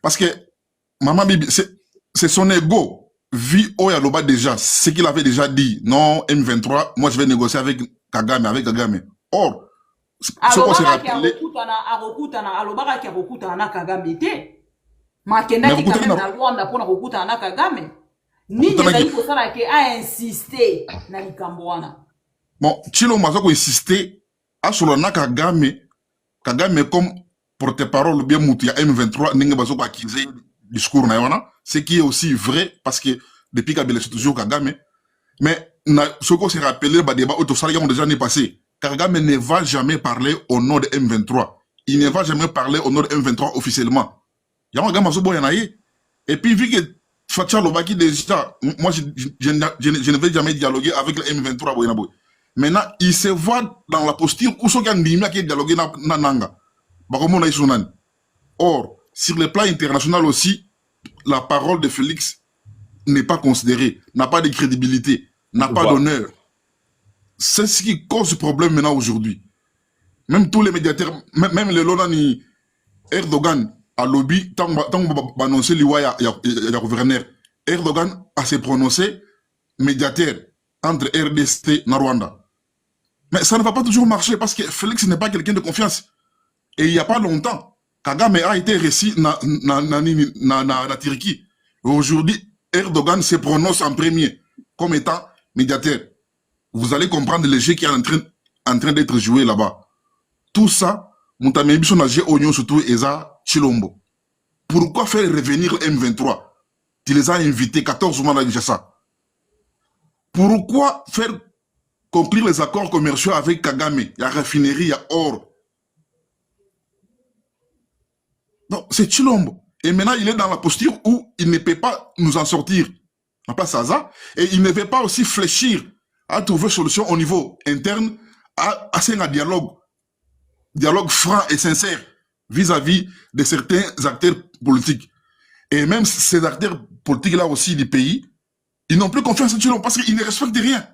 Parce que Maman Bibi, c'est son ego. Vu Oyaloba déjà, ce qu'il avait déjà dit. Non, M23, moi je vais négocier avec Kagame. Or, ce qu'on s'est rappelé... Bon, Chilo Mazoko insisté à Solana Kagame comme porte-parole bien moutia M23 n'engue Bazoko accusé discours na ce qui est aussi vrai parce que depuis Kabila c'est toujours Kagame. Mais ce qu'on s'est rappelé bah débat autosala ont déjà passé. Kagame ne va jamais parler au nom de M23. Il ne va jamais parler au nom de M23 officiellement. Et puis vu que Fatia Lobaki déjà, moi je ne vais jamais dialoguer avec le M23 Maintenant, il se voit dans la posture où son gars qui dialoguer na nanga. Or, sur le plan international aussi, la parole de Félix n'est pas considérée, n'a pas de crédibilité, n'a pas d'honneur. C'est ce qui cause problème maintenant aujourd'hui. Même tous les médiateurs, même le Lonani Erdogan a lobby, tant qu'on annoncé l'Iwa y a gouverneur. Erdogan a se prononcé médiateur entre RDC et Rwanda. Mais ça ne va pas toujours marcher parce que Félix n'est pas quelqu'un de confiance. Et il n'y a pas longtemps, Kagame a été reçu na Turquie. Aujourd'hui, Erdogan se prononce en premier comme étant médiateur. Vous allez comprendre le jeu qui est en train d'être joué là-bas. Tout ça, Moutamebiso n'a joué oignon surtout Eza Chilombo. Pourquoi faire revenir M23? Tu les as invités 14 mois déjà ça. Pourquoi faire conclure les accords commerciaux avec Kagame? Il y a raffinerie, il y a or. Non, c'est Chilombo. Et maintenant, il est dans la posture où il ne peut pas nous en sortir. On passe à ça. Et il ne veut pas aussi fléchir à trouver solution au niveau interne, à un dialogue franc et sincère vis-à-vis de certains acteurs politiques. Et même ces acteurs politiques-là aussi du pays, ils n'ont plus confiance en Chilombo parce qu'ils ne respectent rien.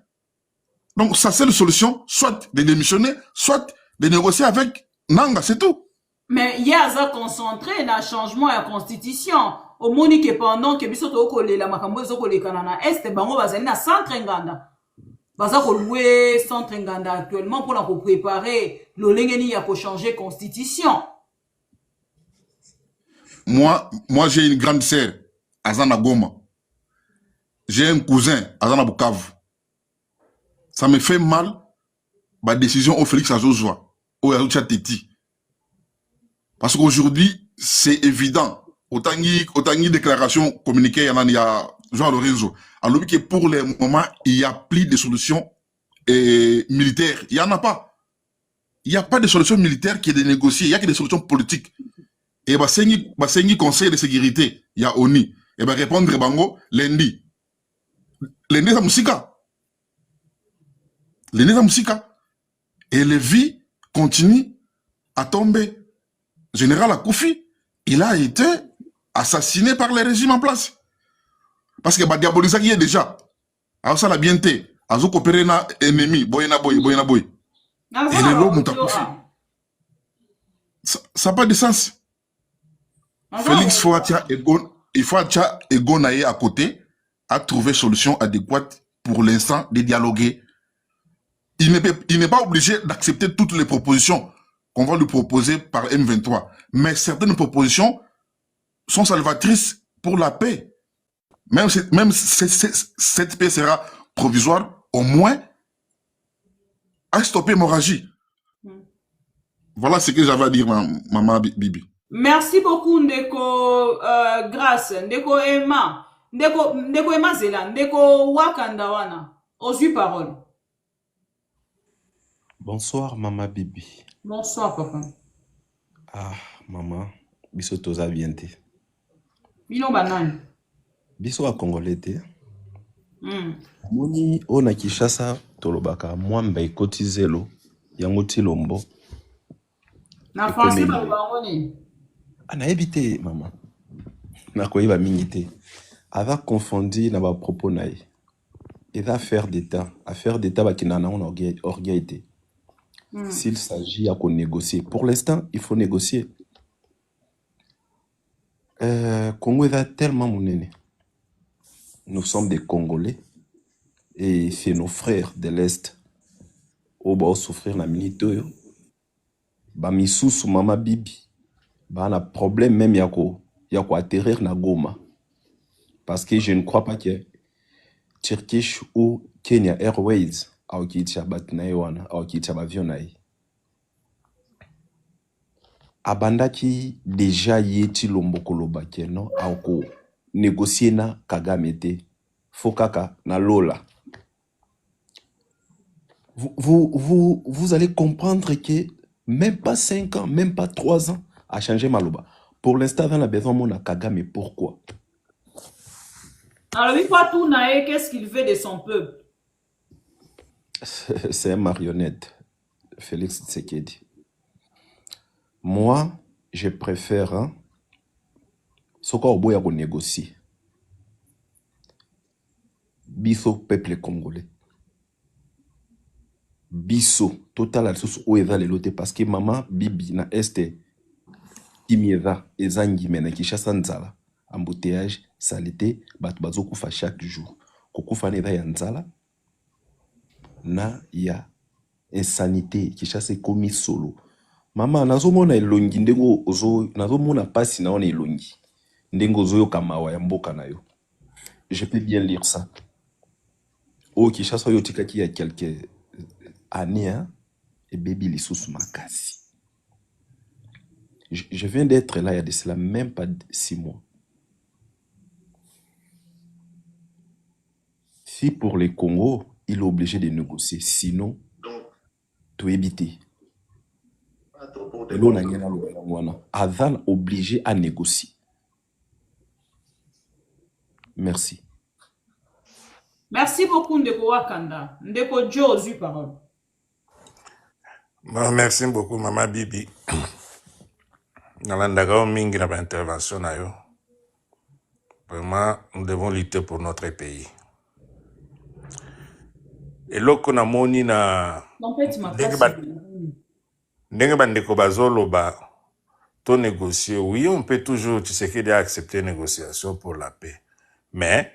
Donc, sa seule solution, soit de démissionner, soit de négocier avec Nanga, c'est tout. Mais il y a ça concentré dans le changement de la constitution. Au monde que pendant que biso to ko lela makambo zo ko lekana na est bango bazali na centre nganda. Baza ko louer centre nganda actuellement pour la préparer le lengeni ya ko changer constitution. Moi j'ai une grande sœur Azana Goma. J'ai un cousin Azana Bukavu. Ça me fait mal la décision au Félix Azozwa au Yaoucha Teti. Parce qu'aujourd'hui, c'est évident. Autant de déclarations communiquées, il y a Jean Lorenzo. Alors que pour le moment, il n'y a plus de solutions militaires. Il n'y en a pas. Il n'y a pas de solution militaire qui est de négocier. Il n'y a que des solutions politiques. Et bah, c'est conseil de sécurité. Il y a ONU. Et bah, répondre bango, lundi. Lundi, c'est Moussika. Lundi, c'est Moussika. Et les vies continuent à tomber. Général Akoufi, il a été assassiné par les régimes en place. Parce que bah, diabolisa qui est déjà. Alors ça l'a bien été. Azo coopéré na ennemi, boyena boy. Et les lots m'ont Akoufi. Ça n'a pas de sens. Félix Foatia et Gonaye à côté a trouvé solution adéquate pour l'instant de dialoguer. Il n'est pas obligé d'accepter toutes les propositions qu'on va lui proposer par M23. Mais certaines propositions sont salvatrices pour la paix. Même cette paix sera provisoire, au moins à stopper l'hémorragie. Voilà ce que j'avais à dire, maman Bibi. Merci beaucoup, Ndeko Grâce, Ndeko Emma, Ndeko Emma Zela, Ndeko Wakandawana. Aux parole. Bonsoir, Maman Bibi. Bonsoir, papa. Ah, maman, biso toza bien te. Bino banani. Biso a Congolais te. Moni ona Kinshasa tolobaka mwamba ekoti zelo yango tilombo. Na français balobanga nini? Nayebi te, maman. Nakoyeba mingi te. Ava confondi na ba propos na ye. Eza affaire d'État. Affaire d'État bakina na on orgueil te. S'il s'agit à négocier. Pour l'instant, il faut négocier. Congo est tellement monene. Nous sommes des Congolais et c'est nos frères de l'Est. Au bas souffrir la minute. Ba misusu mama bibi. Ba na problème même yako atterrir na Goma. Parce que je ne crois pas que Turkish ou Kenya Airways au kitia batnaewana au kitia bavionai. Abandaki déjà yeti lombokoloba keno au négocier na Kagame te. Fokaka na Lola. Vous allez comprendre que même pas 5 ans, même pas 3 ans a changé Maloba. Pour l'instant, on a besoin de Kagame. Pourquoi? Alors, il faut tout naïe, qu'est-ce qu'il veut de son peuple? C'est un marionnette, Félix Tshisekedi. Moi, je préfère ce qu'on va négocier. Biso, peuple congolais. Biso, total alsus oeza lelote parce que maman bibi na este imieza ezangi mena Kinshasa nzala embouteillage salité bat bazo kufa chaque jour kokufa neza ya nzala na ya insanité Kinshasa komi solo mama nazomona elongi ndengo ozo nazomona pasi na ona elongi ndengo ozo yoka mawa ya mboka na yo. Je peux bien lire ça. Oh Kinshasa yo tikaki ya quelques années et baby lisusu makasi. Je viens d'être là il y a de cela même pas 6 mois. Si pour les Congo, il est obligé de négocier, sinon, tout éviter. Avant obligé à négocier. Merci. Merci beaucoup, Ndeko Wakanda. Ndeko Joe, parole. Merci beaucoup, Maman Bibi. Nalandaka mingi na intervention na yo. Vraiment, nous devons lutter pour notre pays. Et loko na moni na ndenge bandeko bazoloba to négocier. Oui, on peut toujours Tshisekedi accepter négociation pour la paix. Mais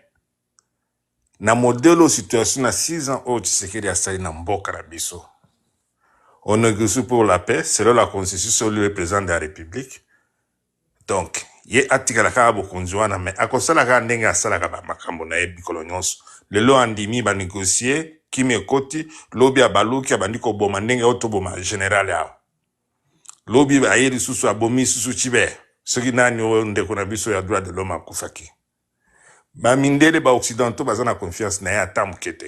na modèle situation na 6 ans au Tshisekedi asali na mboka na biso. On négocie pour la paix selon la constitution du président de la République. Donc, ye atika la kaba bokonjwana mais akosala ka ndenge asala ka makambo na yebi kolonyonso. Lelo andimi ba négocier kimi ekoti lobi ya baluki abandi ko boma ndenge oto boma général yao. lobi aye lisusu abomi susu chibe soki nani oyo ndeko na biso ya droit de l'homme akufaki bamindele baoccidentaux baza na confiance na ye ata moke te.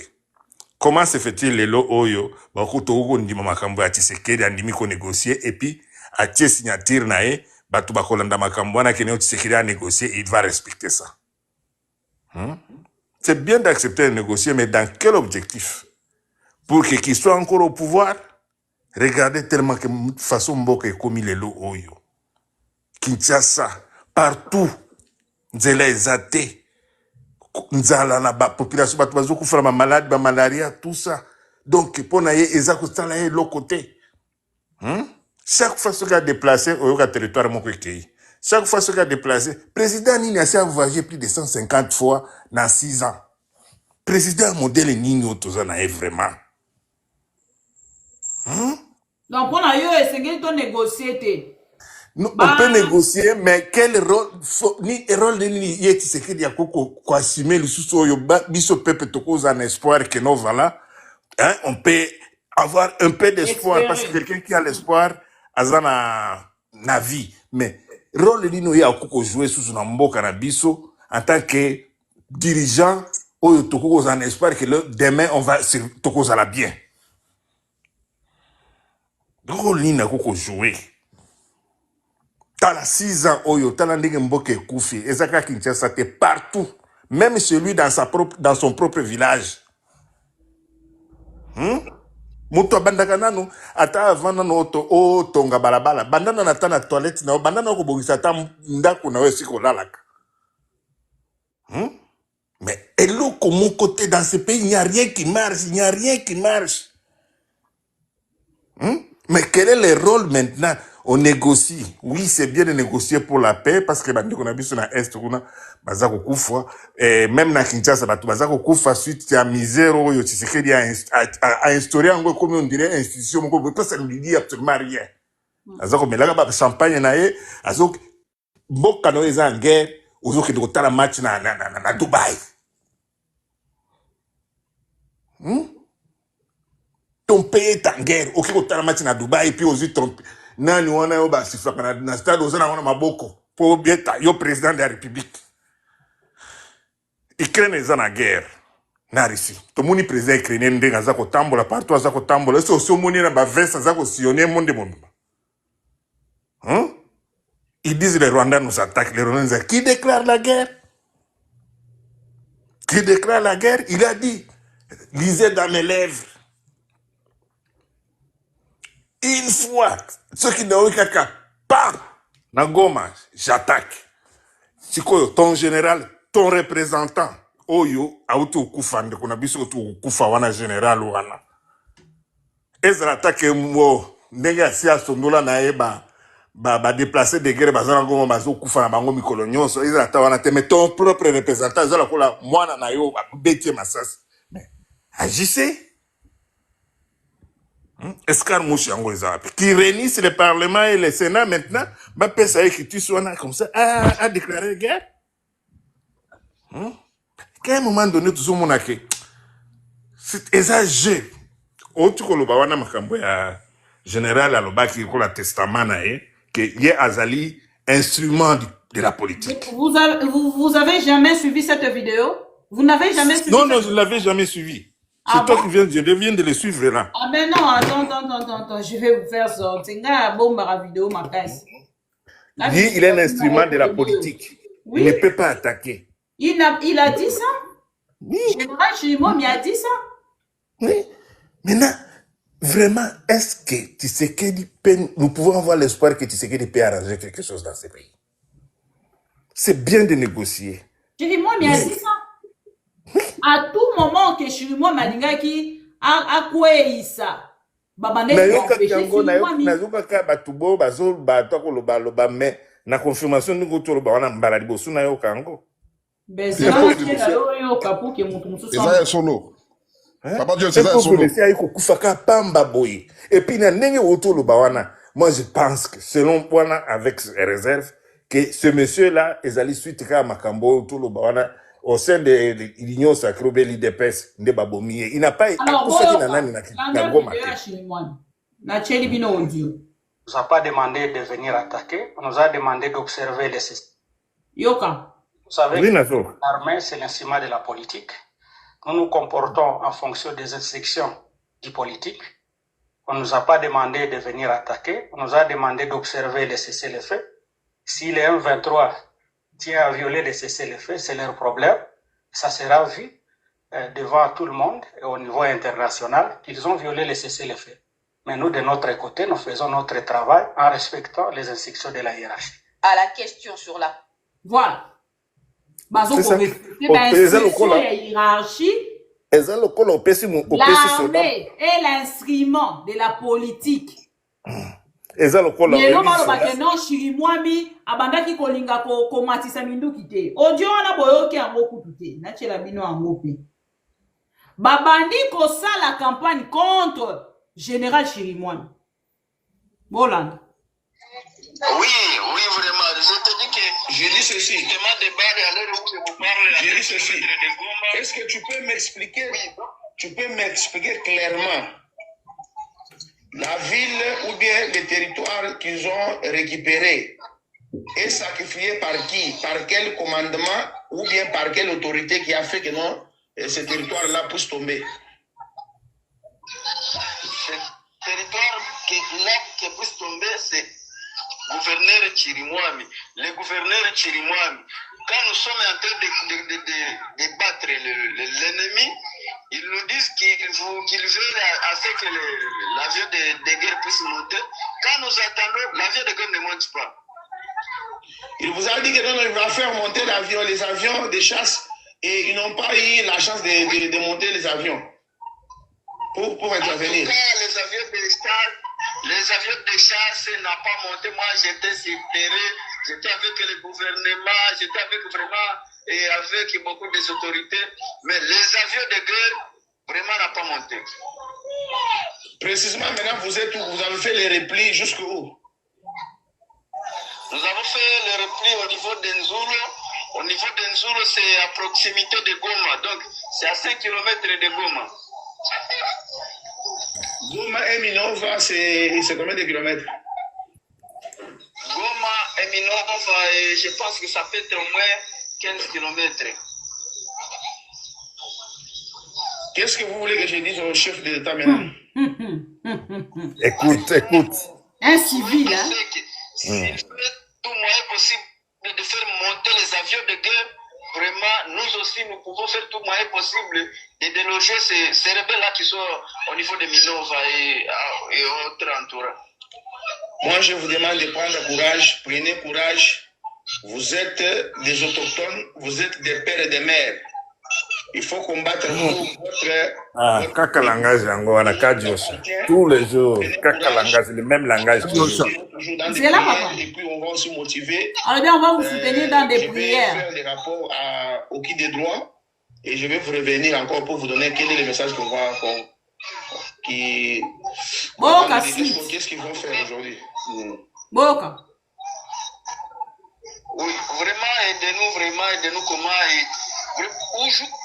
Comment se fait-il lelo oyo bakuto ndima makambo ya Tshisekedi andimi ko négocier et puis atie signature na ye batu bakolanda makambo wana kene Tshisekedi a négocier, il va respecter ça. C'est bien d'accepter de négocier, mais dans quel objectif? Pour qu'il soit encore au pouvoir? Regardez tellement que de façon mboka ekomi lelo oyo. Kinshasa, partout, nzela ezate. Nzala na ba population batu bazo kufala ma malade ba malaria tout ça. Donc pour na ye ezako tala ye l'autre côté. Chaque fois que déplacé au territoire moko ekei. Chaque fois que déplacé, président Nini a voyagé plus de 150 fois dans 6 ans. Président modèle Nini otozana est vraiment. Donc on a eu essayé de négocier. On peut négocier, mais quel rôle ni rôle de Nini yeti sekedi ya koko ko assumer le sous yo biso peuple toko en espoir que non voilà. On peut avoir un peu d'espoir parce que quelqu'un qui a l'espoir azana na vie, mais rôle de Nini ya koko jouer sous na mboka na biso en tant que dirigeant oyo toko en espoir que demain on va toko la bien. Rôle Nini ya koko jouer. T'as 6 ans, oyo, t'as la ndenge mboke koufi. Ezaka Kinshasa, t'es partout. Même celui dans son propre village. Muto bandaka nanu, ata avant nanu o tonga balabala. Bandana na ta na toilette na, bandana ko bogisa ta ndako na wesi ko lalaka. Mais eloko mon côté dans ce pays, il n'y a rien qui marche, il n'y a rien qui marche. Mais quel est le rôle maintenant? On négocie. Oui, c'est bien de négocier pour la paix parce que on a vu sur la Est, on a bazako kufa, même na Kinshasa, bazako kufa suite à misère où Tshisekedi a instauré en gros comme on dirait institution, on peut pas ça ne dit absolument rien. Bazako mais là champagne na ye, azok boka no eza en guerre, ozok de kotala match na Dubaï. Ton pays est en guerre, ok kotala match na Dubaï puis aux ton nani wana yo ba sifaka na stade ozana wana maboko pour bien yo président de la République. Ukraine est en guerre na Russie. To moni président ukrainien ndenga zako tambola partout zako tambola so so moni na ba veste zako sillonner monde monde. Ils disent les Rwandais nous attaquent, les Rwandais qui déclare la guerre? Qui déclare la guerre? Il a dit lisez dans mes lèvres. Une fois, ceux qui n'ont eu caca, bam, Nangoma, j'attaque. C'est quoi, ton général, ton représentant, Oyo, Auto Koufande, qu'on a vu sur Koufa, wana général, wana. Ezra attaque, moi, nega si à son dola naeba, déplacer des guerres, bazango, bazo Koufa, na bango mikolonyon, so Ezra tawana te, mais ton propre représentant, Ezra kola, moi, na yo, bétier massas. Mais, agissez. Escar Mouchi qui réunissent le Parlement et le Sénat maintenant, bah ça que tu sois comme ça, à déclarer guerre. Qu'à un moment donné, tout le monde a que c'est exagéré. Autre que le bawana makambo ya général aloba qui ko la testament na que y azali instrument de la politique. Vous avez jamais suivi cette vidéo? Vous n'avez jamais suivi? Non, je ne l'avais jamais suivi. C'est toi qui viens, je viens de le suivre là. Ah ben non, attends, je vais vous faire ça. C'est une bombe à vidéo, ma caisse. Lui, il est un instrument de la politique. Oui. Il ne peut pas attaquer. Il a dit ça? Oui. Général Chimom, il a dit ça? Oui. Maintenant, vraiment, est-ce que Tshisekedi peut, nous pouvons avoir l'espoir que Tshisekedi peut arranger quelque chose dans ce pays? C'est bien de négocier. Chimom, il a dit ça? À tout moment que Chirimo Madingaki a quoi ça? Mais na confirmation ni goto ba wana mbala liboso na yo kango. C'est ça solo. Papa Dieu, c'est ça solo. Et puis na ndenge goto lo ba wana, moi je pense que selon wana avec réserve que ce monsieur là ezali suite ka makambo to lo ba wana au sein de l'Union sacrée de l'IDPS, il n'a pas été. Alors, nous a pas demandé de venir attaquer, on nous a demandé d'observer les systèmes. Yoka. Vous savez Oui, que Nassau. l'armée, c'est l'instrument de la politique. Nous nous comportons en fonction des instructions du politique. On ne nous a pas demandé de venir attaquer, on nous a demandé d'observer les cessez-le-feu. Si les M23 tiennent à violer les cessez-le-feu, c'est leur problème. Ça sera vu devant tout le monde et au niveau international qu'ils ont violé les cessez-le-feu. Mais nous, de notre côté, nous faisons notre travail en respectant les instructions de la hiérarchie. À la question sur la... Voilà. Bazo C'est ça. respecter Au la président instruction local, et la hiérarchie. eza lokola opesi soda. L'armée est l'instrument de la politique. Eza lokola Lelo oyebisi baloba soda. ke non Chirimwami abandaki kolinga komatisa minduki te. Audio wana boyoki yango kutu te. Nachela bino yango pe. Babandi kosala campagne contre Général Chirimwami. Bolanda. Oui, oui, vraiment. Je te dis que je dis ceci. Demande de barre à l'heure où je vous parle. Je dis ceci. Est-ce que tu peux m'expliquer? Oui. Tu peux m'expliquer clairement la ville ou bien les territoires qu'ils ont récupérés est sacrifié par qui? Par quel commandement ou bien par quelle autorité qui a fait que non, ce territoire-là puisse tomber? Ce territoire qui puisse tomber, c'est gouverneur Chirimwami. Le gouverneur Chirimwami, quand nous sommes en train de battre l'ennemi, ils nous disent qu'ils veulent à ce que l'avion de guerre puisse monter. Quand nous attendons, l'avion de guerre ne monte pas. Il vous a dit que non, il va faire monter les avions de chasse et ils n'ont pas eu la chance de monter les avions pour intervenir. En tout cas, les avions de chasse n'ont pas monté. Moi, j'étais sur terrain, j'étais avec le gouvernement, j'étais avec vraiment et avec beaucoup des autorités, mais les avions de guerre vraiment n'ont pas monté. Précisément, maintenant, vous êtes où? Vous avez fait les replis jusqu'où? Nous avons fait les replis au niveau d'Enzuro. Au niveau d'Enzuro, c'est à proximité de Goma, donc c'est à 5 km de Goma. Goma et Minova, c'est combien de kilomètres? Goma et Minova, je pense que ça peut être au moins 15 kilomètres. Qu'est-ce que vous voulez que je dise au chef de l'État maintenant? Écoute. Un civil, hein? S'il fait tout moyen possible de faire monter les avions de guerre, vraiment, nous aussi, nous pouvons faire tout moyen possible de déloger ces rebelles-là qui sont au niveau de Minova et autres entourages. Moi, je vous demande de prendre courage, prenez courage. Vous êtes des autochtones, vous êtes des pères et des mères. Il faut combattre votre... Kaka langage yango wana kadiosa. Tous les jours, kaka langage, le même langage. C'est là, papa. Et puis, on va aussi motiver. Alors bien, on va vous soutenir dans des prières. Je vais faire des rapports au qui des droits et je vais vous revenir encore pour vous donner quel est le message qu'on va... Boka, qu'est-ce qu'ils vont faire aujourd'hui? Boka. Oui, vraiment, aidez-nous comment...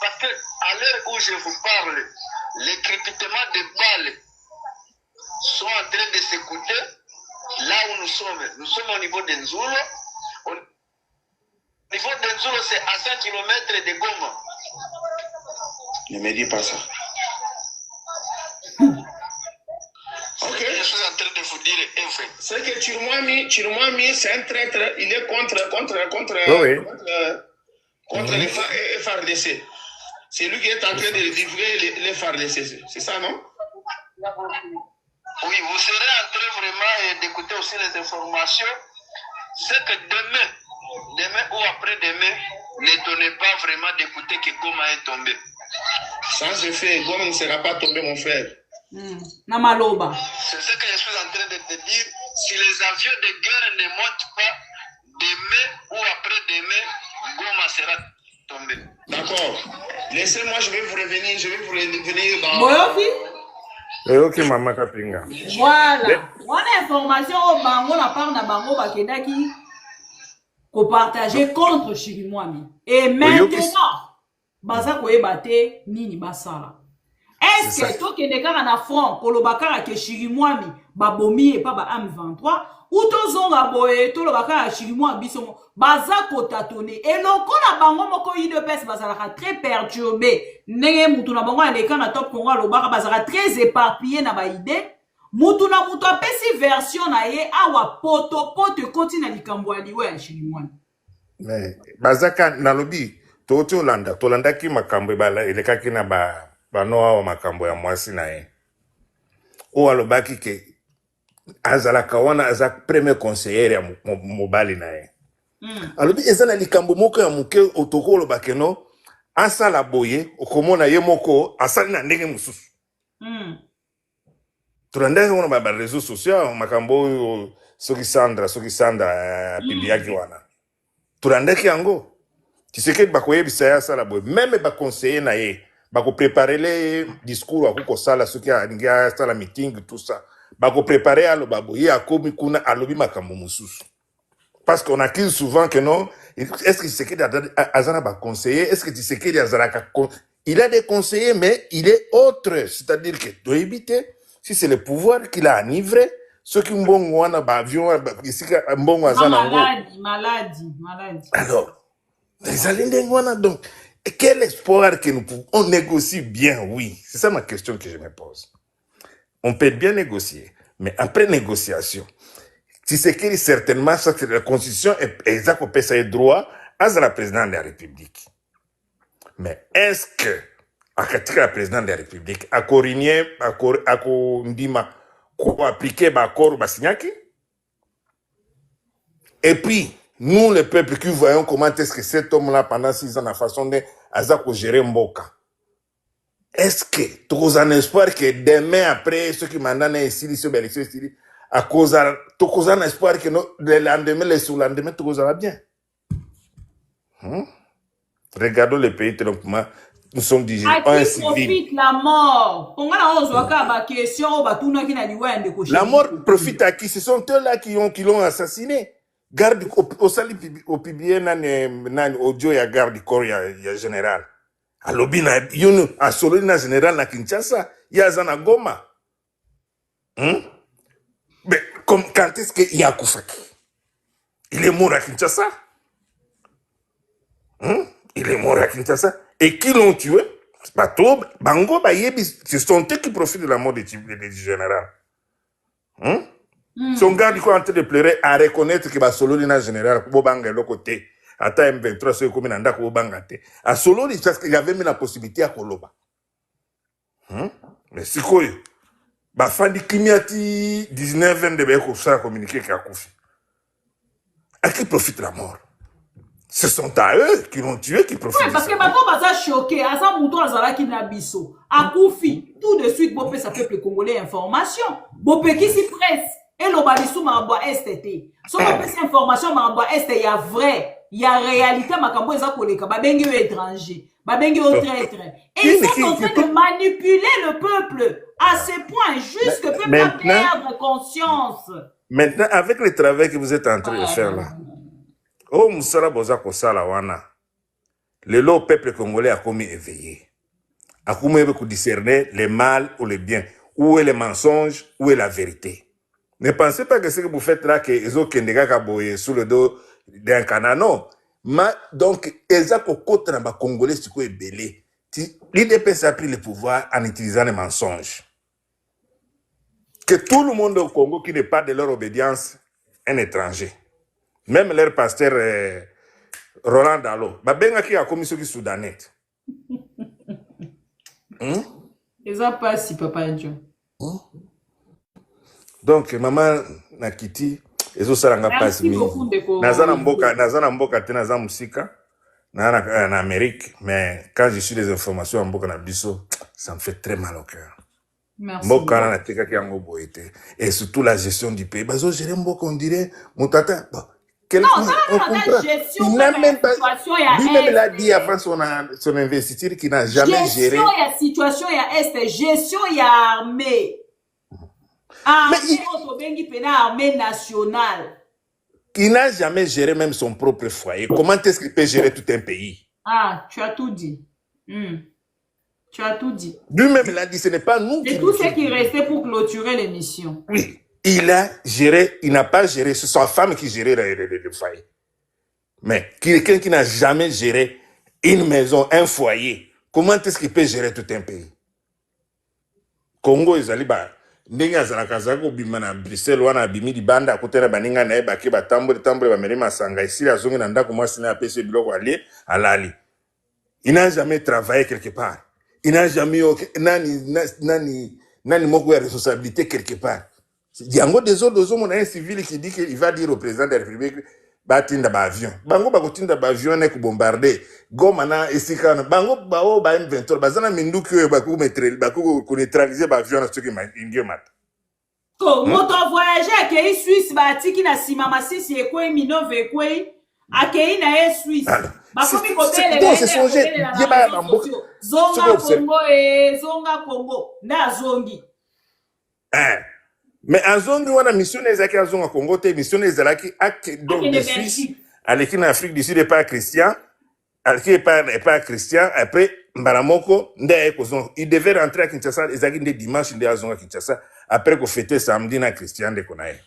Parce que à l'heure où je vous parle, les crépitements de balles sont en train de s'écouter là où nous sommes. Nous sommes au niveau d'Enzuro. Au niveau d'Enzuro, c'est à 5 km de Goma. Ne me dis pas ça. Ok. Je suis en train de vous dire, c'est que Chirimwami, c'est un traître. Il est contre les FARDC. C'est lui qui est en train de livrer les FARDC. C'est ça, non? Oui, vous serez en train vraiment d'écouter aussi les informations. C'est que demain ou après-demain, n'étonnez pas vraiment d'écouter que Goma est tombé. Sans effet, Goma ne sera pas tombé, mon frère. Namaloba. C'est ce que je suis en train de te dire. Si les avions de guerre ne montent pas, demain ou après-demain, Goma sera tombé. D'accord. Laissez-moi, je vais vous revenir dans... Boyoki? Ok, maman Kapinga. Voilà. On a information au bango, la part na bango, bakendaki, ko partager contre Chirimwami. Et maintenant, baza koyebate nini basala. Est-ce que toi qui n'es qu'à un front, kolobakara ke Chirimwami, babomi et pas ba M23, ou to zonga boye, to lobakara Chirimwami bisomo, baza kotatone, et loko na bango moko UDPS bazalaka très perturbé, nenge mutu na bango aleka na top Congo lobaka bazalaka très éparpillé na ba idée, mutu na mutu apesi version na ye, awa poto koti na likambo ya liwe ya Chirimwami. Mais bazaka nalobi, tolanda ki makambo bala, elekaki na bano awa makambo ya mwasi na ye. O alobaki ke azalaka wana aza premier conseiller ya mobali na ye. Alobi eza na likambo moko ya muke otoko olobake no asala boye okomona ye moko asali na ndenge mususu. Tolanda wana ba réseaux sociaux makambo soki Sandra pibiaki wana. Tolanda ki yango. Tshisekedi bakoyebisa ya asala boye même ba conseiller na ye. Bako préparer les discours à kuko sala soki alinga sala meeting tout ça bako préparer alo baboye akomi kuna alobi makambo mususu parce qu'on accuse souvent que non est-ce que Tshisekedi azana ba conseiller est-ce que Tshisekedi azalaka il a des conseillers mais il est autre c'est-à-dire que doit éviter si c'est le pouvoir qu'il a enivré ceux qui mbongo wana ba avion ici mbongo azana maladie alors les alindeng wana donc et quel espoir que nous pouvons... On négocie bien, oui. C'est ça ma question que je me pose. On peut bien négocier, mais après négociation, si c'est que certainement la Constitution est exact qu'on peut ça droit à la présidente de la République. Mais est-ce que à la présidente de la République, à Corigné, à Ndima, qu'on appliquer l'accord Bassignaki? Et puis, nous, le peuple, qui voyons comment est-ce que cet homme-là, pendant 6 ans, la façon de gérer Mboka. Est-ce que tu as un espoir que demain, après, ceux qui m'ont ici, à cause tu as un espoir que le lendemain, le sous-lendemain, tu vas bien? Regardons le pays, nous sommes des à qui profite la mort? La mort profite à qui? Ce sont eux-là qui l'ont assassiné. Garde au publié nan audio ya garde corps ya général alobi na yunu asolo na général na Kinshasa ya zana Goma mais comme quand est-ce que Yakufaki il est mort à Kinshasa il est mort à Kinshasa et qui l'ont tué bato bango ba yebi ce sont eux qui profitent de la mort du général son gars est en train de pleurer à reconnaître que solo na général Bobanga le côté ata M23 c'est comme nanda ko Bobanga te à solo parce qu'il y avait même la possibilité à Koloba mais si quoi ba fandi kimiati 19 de beko ça communiquer ka kufi à qui profite la mort? Ce sont à eux qui l'ont tué qui profitent. Oui, parce que maintenant on va choquer à ça mouton azala ki na biso à kufi tout de suite bopé ça peuple congolais information bopé qui s'y presse. Et l'obalisou marabwa STT. Son après cette information marabwa ST, il y a vrai, il y a réalité makambo eza koleka, babengi yo étranger, babengi yo traître. Et ils sont en train de manipuler le peuple à ce point, juste que le peuple va perdre conscience. Maintenant, avec le travail que vous êtes en train de faire là, oh Moussala Boza Kosala Wana, le peuple congolais a commis éveillé. A commis discerner le mal ou le bien, où est le mensonge, où est la vérité. Ne pensez pas que ce que vous faites là, que les autres qui sous le dos d'un canard, non. Mais donc, les autres côté dans les Congolais, c'est quoi belé. L'IDPS a pris le pouvoir en utilisant les mensonges. Que tout le monde au Congo qui n'est pas de leur obédience est un étranger. Même leur pasteur Roland Dalo. Babenga qui a commis ce qui soudanais. Ils ont pas si papa Dieu. Donc maman nakiti ezo salanga passe mi nazana mboka te naza musika na Amérique mais quand je suis des informations en mboka na biso ça me fait très mal au cœur. Mboka na tika ki yango boité et surtout la gestion du pays bazo gérer mboka on dirait mutata bon gestion lui-même l'a dit avant son investiture qui n'a jamais géré la situation ya est gestion ya armée. Armée nationale. Il n'a jamais géré même son propre foyer. Comment est-ce qu'il peut gérer tout un pays? Ah, tu as tout dit. Tu as tout dit. Lui-même, il a dit, ce n'est pas nous qui... C'est tout ce qui restait pour clôturer l'émission. Oui, il a géré, il n'a pas géré, c'est sa femme qui gérait le foyer. Mais quelqu'un qui n'a jamais géré une maison, un foyer, comment est-ce qu'il peut gérer tout un pays? Congo, ils allaient, ndenge azalaka zako bima na Bruxelles wana bimi di banda kotera baninga na ebake batambole tambole bamere masanga ici la zonge na ndako mwasi na pese biloko ali alali. Il n'a jamais travaillé quelque part. Il n'a jamais eu nani moko ya responsabilité quelque part. Il y a encore des autres mon civil qui dit qu'il va dire au président de la République batinda ba avion. Bango ba kotinda ba avion ne ko bombarder. Goma na esika na bango ba o ba M23 bazana minduki ba ko mettre ba ko neutraliser ba avion na soki ingé mat. Ko moto voyager akei Suisse ba tiki na sima masisi ekwe minove ekwe akei na e Suisse. Ba komi kobele bon c'est songé yeba na mboka. Zonga Congo e zonga Congo na zongi. Mais azongi wana mission ezaki azonga Congo te mission ezalaki donc de Suisse aleki na Afrique du Sud et pas chrétien aleki pas chrétien après mbaramoko nde kozonga il devait rentrer à Kinshasa ezaki nde dimanche nde azonga Kinshasa après ko fêter samedi na chrétien de konaye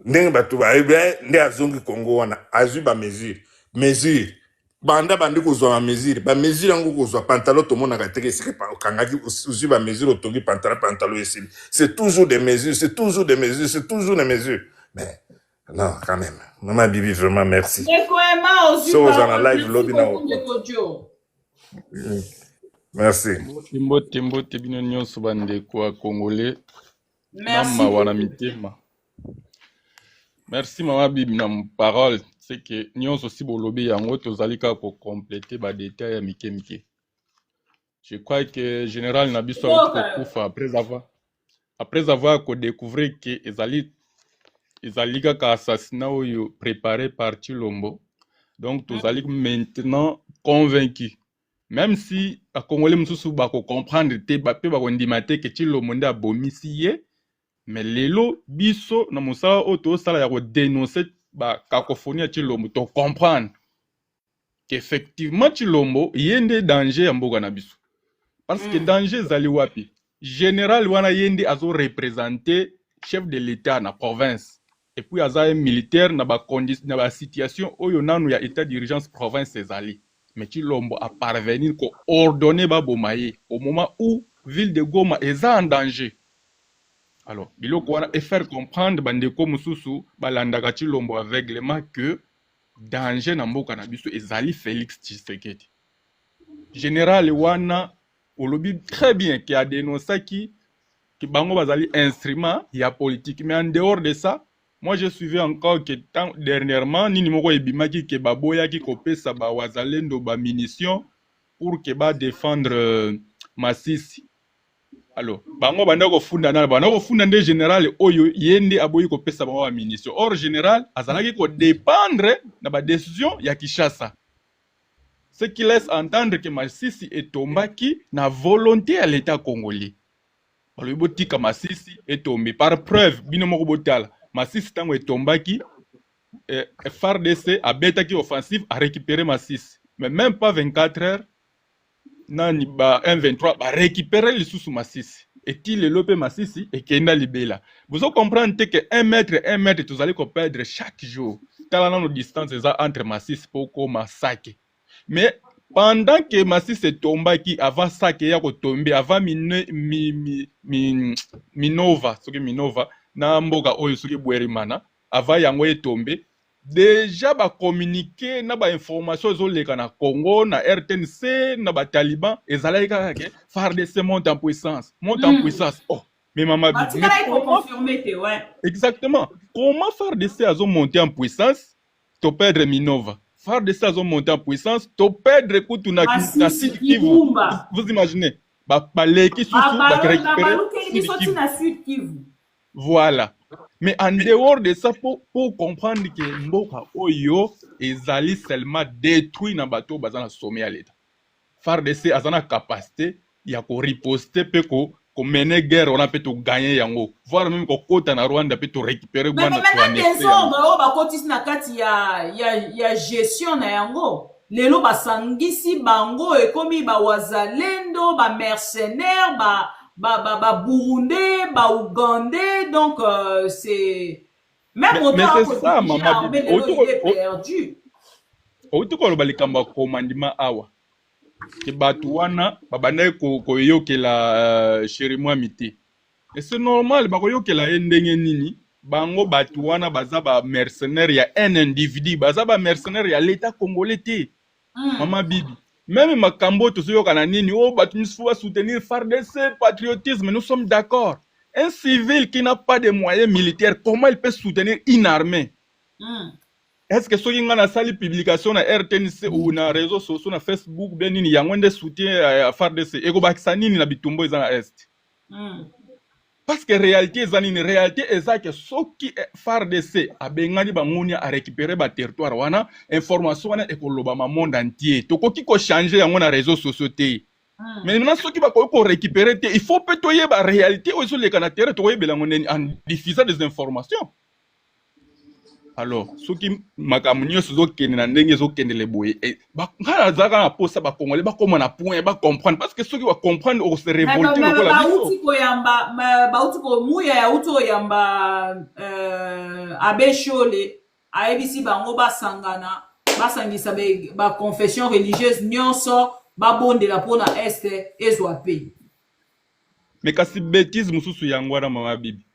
ndenge batu ba nde azongi Congo wana azu ba mesure banda bandi kozwa mesure ba mesure ngo kozwa pantalon to mona kateke sike pa kangaki uzu ba mesure otongi pantalon esili c'est toujours des mesures mais non quand même maman Bibi vraiment merci so on a live lobby now merci mbote bino nyonso bande kwa congolais mama wana mitema merci maman Bibi na parole c'est que nous aussi pour lobby yango tozalika pour compléter ba détails ya mike. Je crois que général Nabiso kufa après avoir découvert que ezalika ka assassinat oyo préparé par Chilombo. Donc tozalik maintenant convaincu. Même si a Congolais mususu ba ko comprendre te ba pe ba ko ndimate que Chilombo nda bomisi mais lelo biso na musala oto sala ya ko dénoncer ba cacophonie à Chilombo to comprendre qu'effectivement Chilombo yende danger ya mboka na biso parce que danger zali wapi général wana yende azo représenter chef de l'état na province et puis aza militaire na ba condition na ba situation oyo nanu ya état d'urgence province ezali mais Chilombo a parvenir ko ordonner ba bomaye au moment où ville de Goma est en danger. Alors, il faut faire comprendre bandeko mususu balandaka Chilombo aveuglement que danger na mboka na biso ezali Félix Tshisekedi. Général wana olobi très bien qui a dénoncé qui bango bazali instrument ya politique mais en dehors de ça moi je suivais encore que dernièrement nini moko ebimaki ke baboya ki kopesa ba wazalendo ba munitions pour que ba défendre Masisi. Alors, bango bandako funda nde général oyo yende aboyi ko pesa bango ba munitions. Or général azalaki ko dépendre na ba décision ya Kinshasa. Ce qui laisse entendre que Masisi est tombaki na volonté à l'état congolais. Alors botika Masisi est tombé par preuve bino moko botala. Masisi tango est tombaki FARDC a betaki offensive a récupérer Masisi. Mais même pas 24 heures nani ba M23 ba récupérer les sous Masisi et il le lope Masisi et kenda libela. Vous comprenez que 1 mètre vous allez perdre chaque jour. Tala na nos distances entre Masisi poko Masake. Mais pendant que Masisi est tombé qui avant Sake ya ko tomber avant Minova na mboka oyo soki bwerimana avant yango est tombé. Déjà ba communiquer na ba information zoleka na Congo na RTNC na ba Taliban ezalaika ke FARDC monte en puissance oh mais maman Bibi exactement comment FARDC azo monter en puissance to perdre Minova FARDC azo monter en puissance to perdre kutu na Sud Kivu vous imaginez ba leki susu ba récupérer Sud Kivu voilà. Mais en dehors de ça, pour comprendre que Mboka Oyo ezali seulement détruit na bateau bazana sommet à l'état. FARDC azana capacité ya ko riposter pe ko mener guerre on a peut gagner yango. Voire même ko kota na Rwanda peut récupérer Rwanda. Mais maintenant des ordres ba kotis na kati ya gestion na yango. lelo basangisi bango ekomi ba wazalendo ba mercenaires ba burundais ba ougandais donc c'est même Mais c'est ça, maman l'armée Bibi. lelo il est perdu. Otokoloba likambo ya commandement awa. Ke batu wana babandaki koyokela Chirimwa mite. Et c'est normal bakoyokela ye ndenge nini bango batu wana baza ba mercenaire ya un individu, baza ba mercenaire ya l'état congolais te. Mama Bibi. Même makambo tozoyokana nini oh batu misusu va soutenir FARDC patriotisme, nous sommes d'accord. Un civil qui n'a pas de moyens militaires, comment il peut soutenir une armée? Est-ce que soki nga na sali publication na RTNC ou na réseaux sociaux na Facebook bien nini yango nde soutien à FARDC eko bakisa nini na bitumbo eza na est? Parce que réalité eza nini? Réalité eza que soki FARDC abengani bangoni a récupérer ba territoire wana information wana ekoloba ma monde entier. Tokoki ko changer yango na réseaux sociaux te. Mais maintenant soki bakoki ko récupérer te, il faut peut toyeba réalité ozo le kana terre toyebela ngoni en diffusant des informations. Alors, ceux qui m'ont zo kende na ndenge zo kende le boye ba ngala zaka na posa ba congolais ba comment na point ba comprendre parce que ceux qui va comprendre on se révolter le la biso ko yamba ba uti ko muya ya uto yamba abeshole aebisi bango basangana basangisa ba confession religieuse nyonso ba bondela pona este ezwa pe. Mais kasi bêtise mususu yangwana mama Bibi.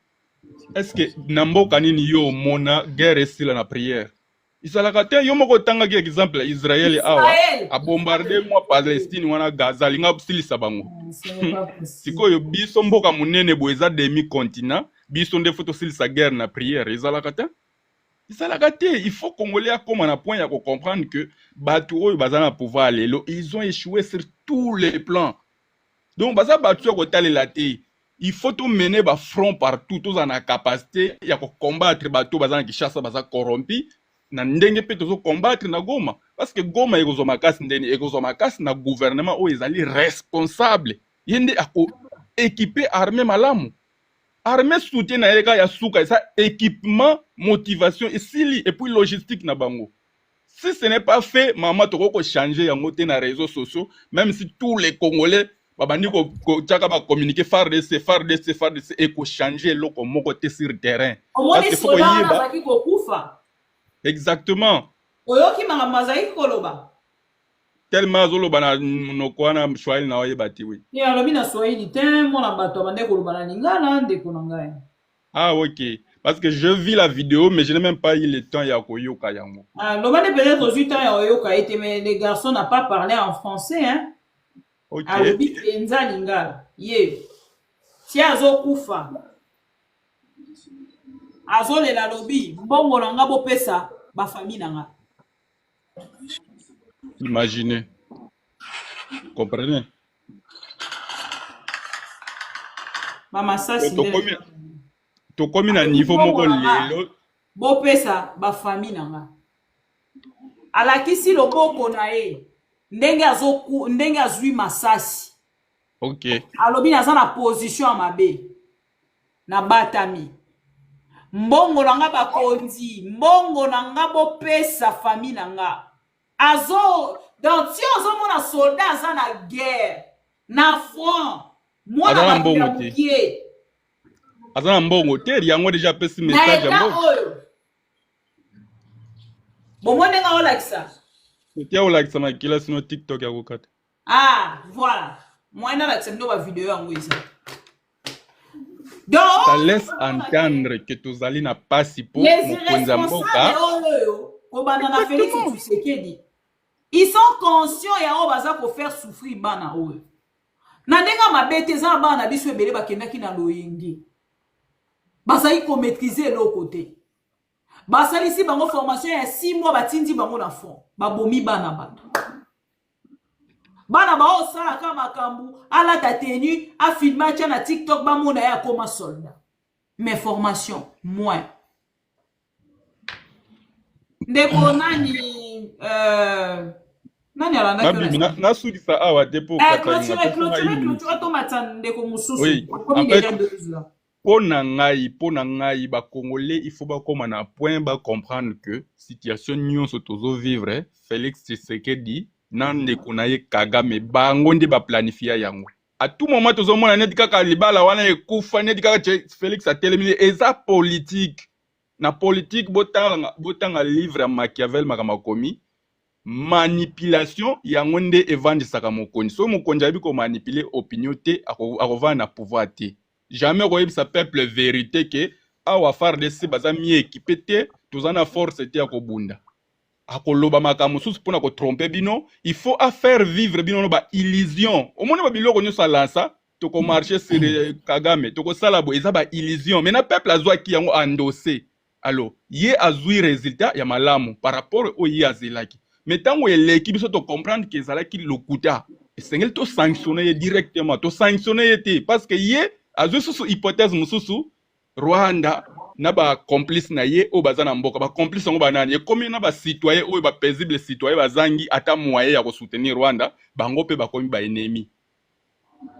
Est-ce que namboka nini yo mona guerre estila na prière? Isalaka te yo moko tanga ki exemple Israël awa a bombarder moi Palestine wana Gaza linga silisa bango. Sikoyo biso mboka munene boeza demi continent biso nde foto silisa guerre na prière isalaka te? Isalaka te, il faut congolais a comme un point ya ko comprendre que batu oyo bazana pouvoir lelo ils ont échoué sur tous les plans. Donc baza batu ko talela te. Il faut tout mener ba front partout, tous en a capacité, il y a combattre bateau bazan qui chasse baza corrompu, na ndenge pe tozo combattre na Goma parce que Goma egozo makasi ndeni egozo makasi na gouvernement o ezali responsable. Yende ako équipé armée malamu. Armée soutien na eka ya suka ça équipement, motivation et puis logistique na bango. Si ce n'est pas fait, maman toko ko changer yango te na réseaux sociaux, même si tous les Congolais babandi ko tchaka ba communiquer FARDC et ko changer loko moko te sur terrain parce que faut yeba ko kufa exactement oyoki mazaki koloba tellement zoloba na nokwana Swahili na oyeba ti oui ya lobi na Swahili tellement na bato bande koloba na lingala ndeko na ngai. Ah ok, parce que je vis la vidéo mais je n'ai même pas eu le temps ya koyoka yango. Ah lobane peut-être aussi temps ya koyoka été mais les garçons n'a pas parlé en français hein. Ok. Alobi penza lingala ye si azokufa azolela lobi mbongo nanga bopesa ba famille nanga. Imaginez, comprenez. Mama sasi to komi na niveau moko lelo bopesa ba famille nanga alakisi loboko na ye ndenge azwi masasi. Ok. Alobi naza na position ya mabe na batami mbongo nanga bakonzi mbongo nanga bopesa famille nanga azo donc si ozomona soldat aza na guerre na front mwana bamukie aza na mbongo te yango deja pesi message ya mbongo bomone nga olakisa C'était au like ça m'a kila sino TikTok ya kokata. Ah, voilà. Moi na like ça ndo ba vidéo yango isa. Donc, ça laisse entendre que tozali na pasi po mokonza mboka. Ko bana na Félix Tshisekedi. Ils sont conscients ya o baza ko faire souffrir bana oyo. Na ndenga mabete za bana biso ebele bakendaki na loyenge. Bazali ko maîtriser le côté. Basali si bango formation ya 6 mois batindi bango na fond. Babomi bana bato. Bana ba osala ka makambu ala ta tenue a filmer na TikTok ba mona ya koma soldat. Mais formation moins. Ndeko nani nani ala ndako na sudi sa awa depo clôture to matan ndeko mususu. Oui. Po na ngai, ba Congolais, il faut ba comme na point ba comprendre que situation nyonso tozo vivre, Félix Tshisekedi nande kunaye Kagame bango nde ba planifia yango. À tout moment tozo mona net kaka libala wana ekufa net kaka Félix atelemi eza politique. Na politique botanga livre ya Machiavel makamakomi manipulation yango nde evandisaka mokonzi. So mokonzi abi ko manipuler opinion te akovana na pouvoir te. Jamais koyebisa peuple vérité que awa FARDC baza mi équipé te tozana force te ya kobunda. Akoloba makambo susu pona ko tromper bino, il faut faire vivre bino no ba illusion. Omona ba biloko nyo salansa to ko marcher sur Kagame, to ko sala bo eza ba illusion. Mais na peuple azwa ki yango endossé. Alors, ye azui résultat ya malamu par rapport au ye azelaki. Mais tango eleki biso to comprendre que ezalaki lokuta. Esengeli to sanctionner directement, to sanctionner te parce que ye azui susu hypothèse mususu Rwanda na ba complice na ye o bazana mboka ba complice ngo banani e komi na ba citoyen o ba paisible citoyen bazangi ata moyen ya ko soutenir Rwanda bango pe ba komi ba ennemi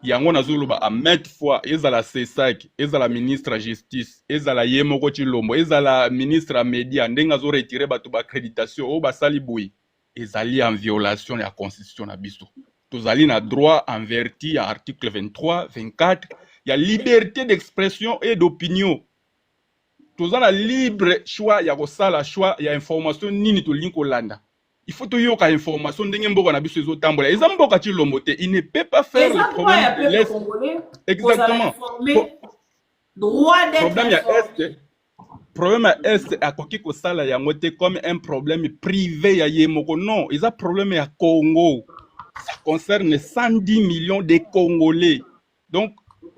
yango nazulu ba a maintes fois ezala CESAC ezala ministre ya justice ezala ye moko Tshilombo ezala ministre ya media ndenga zo retirer bato ba accréditation o basali boui ezali en violation ya constitution na biso tozali na droit en vertu ya article 23 24 ya liberté d'expression et d'opinion. Tous a libre choix ya kosala choix ya information nini to linko landa. Il faut to yoka information ndenge mboka na biso ezo tambola. Eza mboka Tshilombo te, il ne peut pas faire le problème de l'Est. Exactement. Droit d'être problème à Est a koki kosala yango te comme un problème privé ya yemoko. Non, eza problème ya Congo. Ça concerne 110 millions de Congolais. Donc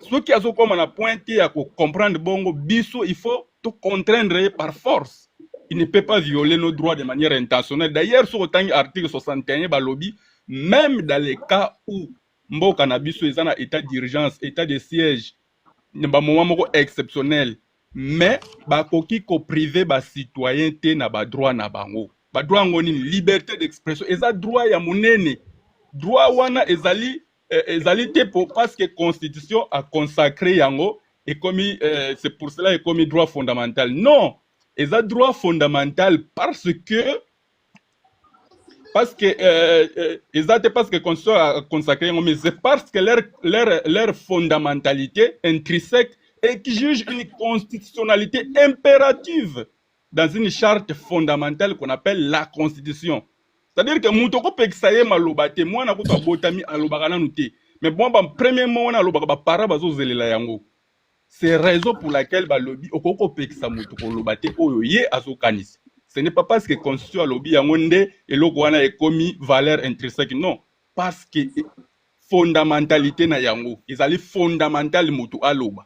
ceux qui ont comme on a pointé à comprendre bongo biso, il faut tout contraindre par force. Il ne peut pas violer nos droits de manière intentionnelle. D'ailleurs, sur le article 61 balobi, même dans les cas où mboka na biso est en état d'urgence, état de siège, ba moment moko exceptionnel, mais ba koki ko privé ba citoyenneté na ba droit na bango. Ba droit ngoni liberté d'expression, eza droit ya monene. Droit wana ezali parce que la Constitution a consacré yango et commis c'est pour cela est commis droit fondamental. Non, ils ont droit fondamental parce que parce que la Constitution a consacré yango, mais c'est parce que leur fondamentalité intrinsèque exige une constitutionnalité impérative dans une charte fondamentale qu'on appelle la Constitution. C'est-à-dire que moutoko peksaye malobate moi na kuta botami alobakana nuté mais bon premier mot na alobaka ba para bazo zelela yango c'est raison pour laquelle ba lobby okoko peksa moutoko lobate oyo ye azokanisi ce n'est pas parce que constitution lobby yango nde eloko wana e commis valeur intrinsèque non parce que fondamentalité na yango ezali fondamental mutu aloba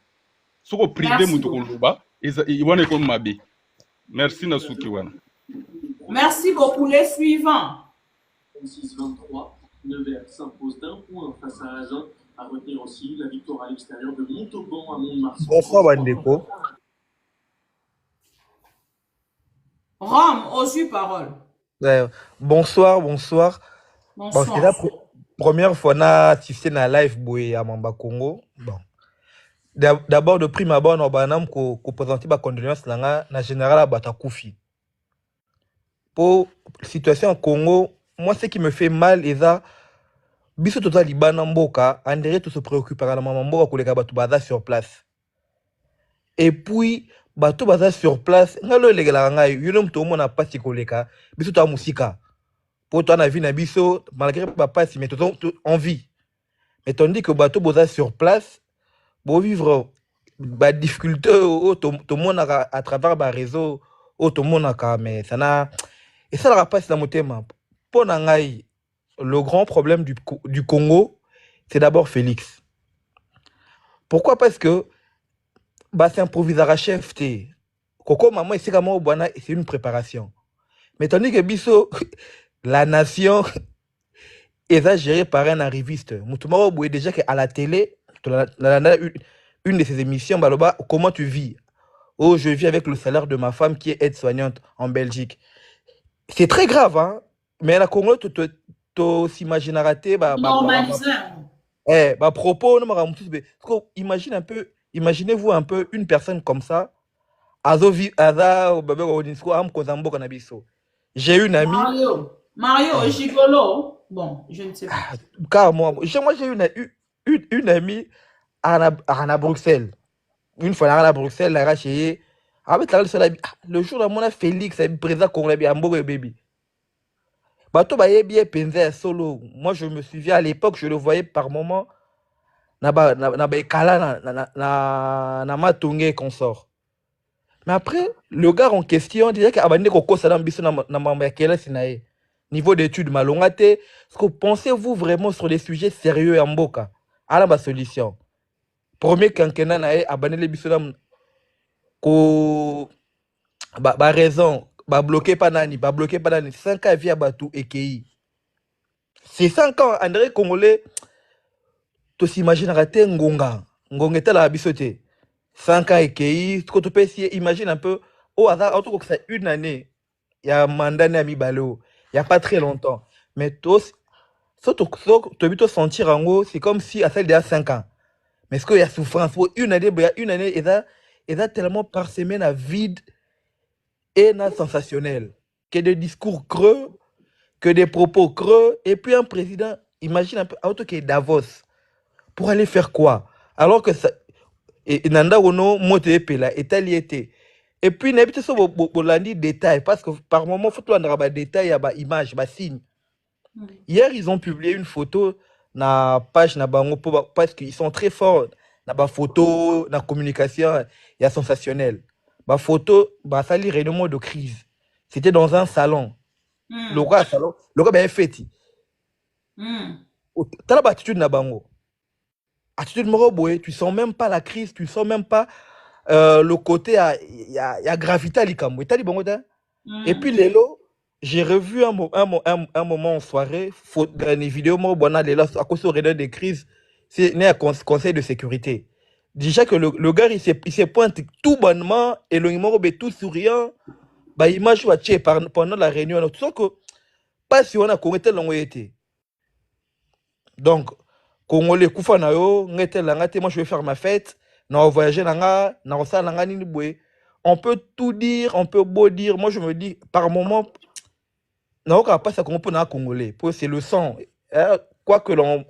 soko privé moutoko loba wana comme mabe merci na suki wana. Merci beaucoup. Les suivants. 26-23, Nevers s'impose d'un point face à Agen. À retenir aussi la victoire à l'extérieur de Montauban à Mont-de-Marsan. Bonsoir, Bandeko. Rome, aux parole. Bonsoir. Bonsoir. Bon, c'est la première fois que tu na live boy à Mamba Congo. Bon. D'abord, de prime abord, on va présenter ma condoléance na général Batakoufi. Pour la situation en Congo, moi, ce qui me fait mal, est ça. Biso total Liban Mboka, André tout se préoccupe par la maman Mboka, que les batu baza sur place. Et puis, batu baza sur place, ngalo les gars, yulom tout le monde n'a pas si koleka, biso ta musika. Pour toi, on a vu na biso, malgré papa, si mais tout en vie. Mais tandis que batu baza sur place, pour vivre, bah difficulté, tout le monde à travers le réseau, tout le monde a mais ça n'a. Et ça, la passe dans mon thème. Pour Nangaï, le grand problème du Congo, c'est d'abord Félix. Pourquoi? Parce que c'est improviseur à chef. Coco, maman, c'est une préparation. Mais tandis que Bisso, la nation est gérée par un arriviste. Moutoumaro Boué, déjà qu'à la télé, une de ses émissions, comment tu vis? Oh, je vis avec le salaire de ma femme qui est aide-soignante en Belgique. C'est très grave, hein. Mais la Congo, tu s'imagineras, normalisé. Propos, imagine un peu Imaginez-vous un peu une personne comme ça. J'ai une amie. Mario, gigolo. Bon, je ne sais pas. Car moi j'ai une amie à Bruxelles. Une fois à Bruxelles, là, chez le jour où on a Félix, président congolais, Ambogo baby. Bato bayebi penza solo. Moi je me souviens à l'époque, je le voyais par moment na ekala na matongé consort. Mais après le gars en question disait qu'abandé koko salam biso na mamba kela sinae. Niveau d'études malongate, est-ce que pensez-vous vraiment sur des sujets sérieux en mboka? Ala ba solution. Premier quinquennat na abandé les biso ko ba raison ba bloqué pas nani 5 ans via Batu EKI. C'est 5 ans André Congolais to s'imagine rater ngonga était la bisote 5 ans EKI quand tu peux imagine un peu au hasard en tout cas c'est une année il y a mandat à mi balo il y a pas très longtemps mais tous tu peux sentir en gros c'est comme si à celle d'il y a 5 ans mais est-ce qu'il y a souffrance pour une année il a tellement parsemé à vide et sensationnel que des discours creux, que des propos creux, et puis un président, imagine un peu, auto que Davos, pour aller faire quoi? Alors que ça, et Nanda Ono, Mote Pela, Etaliété. Et puis, n'habite ça, bolandi détail, parce que par moment, il faut tout un détail, il y a image, il signe. Hier, ils ont publié une photo na page na bango parce qu'ils sont très forts na ba photo, na communication, il y a sensationnel. Ma photo, ça lit réunion de crise. C'était dans un salon. Le gars salon, le gars ben fait. T'as la attitude na bango. Attitude moroboé, tu sens même pas la crise, tu sens même pas le côté il y a gravité à l'ikambo. T'as dit bango da. Et puis Lelo, j'ai revu un moment en soirée, une vidéo moi bona Lelo à cause de réunion de crise, c'est né à conseil de sécurité. Déjà que le gars, il se pointe tout bonnement, et le numéro est tout souriant, bah, image pendant la réunion. Tu sens que, pas si on a connecté l'ongété. Donc, Congolais, Koufa Nayo, moi je vais faire ma fête, na voyager on peut tout dire, on peut beau dire. Moi je me dis, par moment, pas ça Congolais, c'est le sang. Quoi que l'on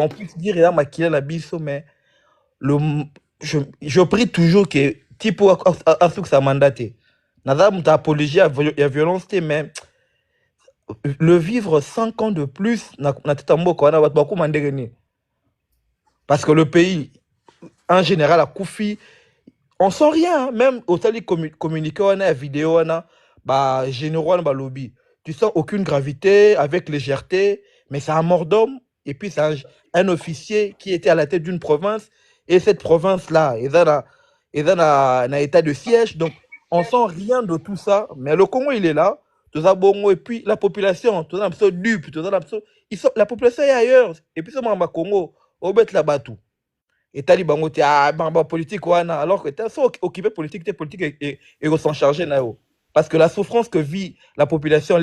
puisse dire, il a maquillé la biso, mais je prie toujours que tipo a ça mandaté. Nada muta apologie à violence mais le vivre 5 ans de plus na tetambo ko na beaucoup mandegeni. Parce que le pays en général a Koufi on sent rien même au tali communiqué on a vidéo on a ba généraux ba lobby. Tu sens aucune gravité avec légèreté mais c'est un mort d'homme et puis c'est un officier qui était à la tête d'une province. Et cette province-là, ils ont un état de siège. Donc, on sent rien de tout ça. Mais le Congo, il est là. Tout ça, bon, et puis la population, tout ça, dupe, tout ça, la population est ailleurs. Et puis, ça, le Congo, au bet là-bas tout. Et Taliban, politique, alors que t'es occupé politique et s'en charger là. Parce que la souffrance que vit la population,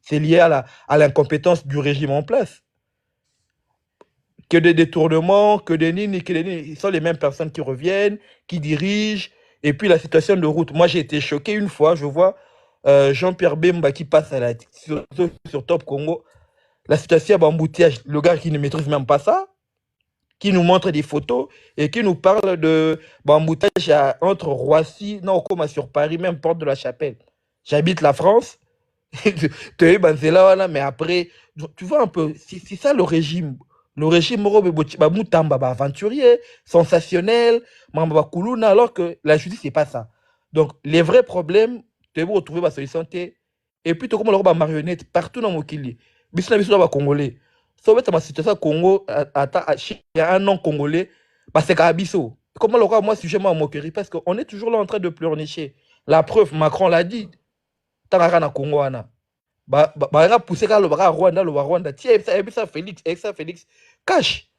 c'est lié à l'incompétence du régime en place. Que des détournements, que des nini, ils sont les mêmes personnes qui reviennent, qui dirigent, et puis la situation de route. Moi, j'ai été choqué une fois, je vois Jean-Pierre Bemba qui passe sur Top Congo, la situation d'embouteillage, le gars qui ne maîtrise même pas ça, qui nous montre des photos, et qui nous parle de embouteillage entre Roissy, non, comme sur Paris, même Porte de la Chapelle. J'habite la France, mais après, tu vois un peu, c'est ça le régime. Le régime aventurier, sensationnel, alors que la justice, c'est pas ça. Donc, les vrais problèmes, tu vas retrouver la solution. Et puis, tu as comme marionnette partout dans mon Kili. Bisna biso Congolais. Si on ma situation Congo, il y a un non Congolais, c'est Kabiso. Comment le roi, moi, sujet moi moquerie, parce qu'on est toujours là en train de pleurnicher. La preuve, Macron l'a dit. T'as na Congo, va pousser le Rwanda. Tiens, ça Félix. Cache.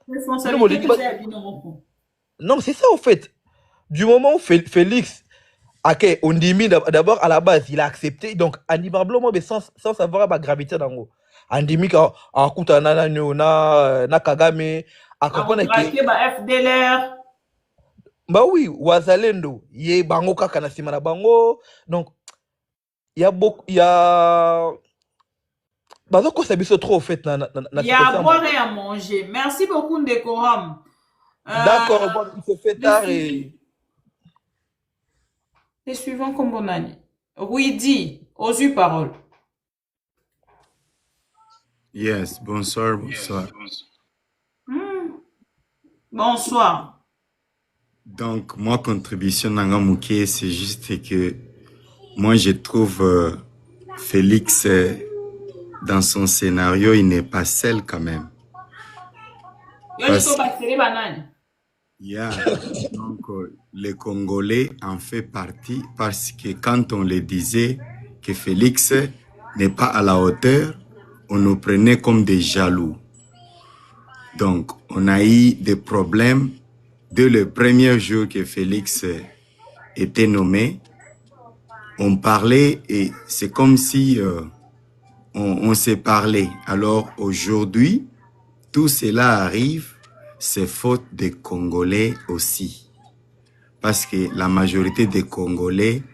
Non, c'est ça au fait. Du moment où Félix, on dit d'abord à la base, il a accepté. Donc, sans savoir la gravité d'ango. On dit que na Kagame, FDLR. Bah oui, wazalendo. Ye bango kaka na sima na bango. Donc, il y a beaucoup, il y a... Bah donc, ça bise trop, au fait, Il y a à boire et à manger. Merci beaucoup, Ndécoram. D'accord, bon, il se fait tard et... Les suivants comme on a dit. Oui, dit, aux yeux parole. Yes, bonsoir, bonsoir. Bonsoir. Donc, moi, contribution Nanga Mouké, c'est juste que moi, je trouve Félix, dans son scénario, il n'est pas seul quand même. Yeah. Donc, les Congolais en fait partie parce que quand on le disait que Félix n'est pas à la hauteur, on nous prenait comme des jaloux. Donc, on a eu des problèmes dès le premier jour que Félix était nommé. On parlait et c'est comme si on s'est parlé. Alors, aujourd'hui, tout cela arrive, c'est faute des Congolais aussi. Parce que la majorité des Congolais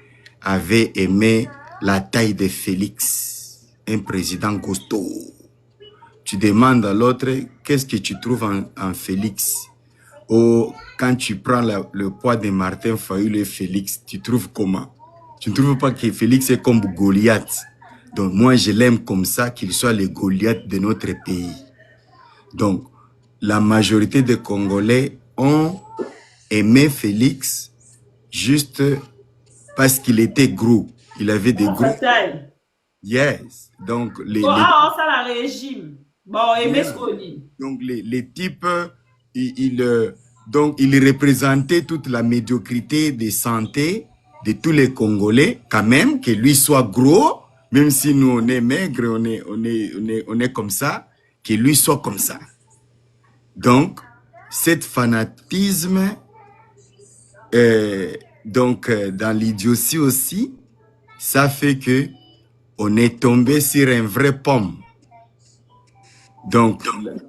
avaient aimé la taille de Félix, un président costaud. Tu demandes à l'autre, qu'est-ce que tu trouves en Félix? Ou quand tu prends le poids de Martin Fayulu et Félix, tu trouves comment? Tu ne trouves pas que Félix est comme Goliath? Donc moi, je l'aime comme ça, qu'il soit le Goliath de notre pays. Donc, la majorité des Congolais ont aimé Félix juste parce qu'il était gros. Il avait des gros. Yes. Donc, ça la régime. Bon, aimé ce qu'on dit. Donc, les types, donc, il représentait toute la médiocrité de santé de tous les Congolais, quand même, que lui soit gros, même si nous, on est maigre, on est comme ça, que lui soit comme ça. Donc, cet fanatisme, dans l'idiotie aussi, ça fait que on est tombé sur un vrai pomme. Donc,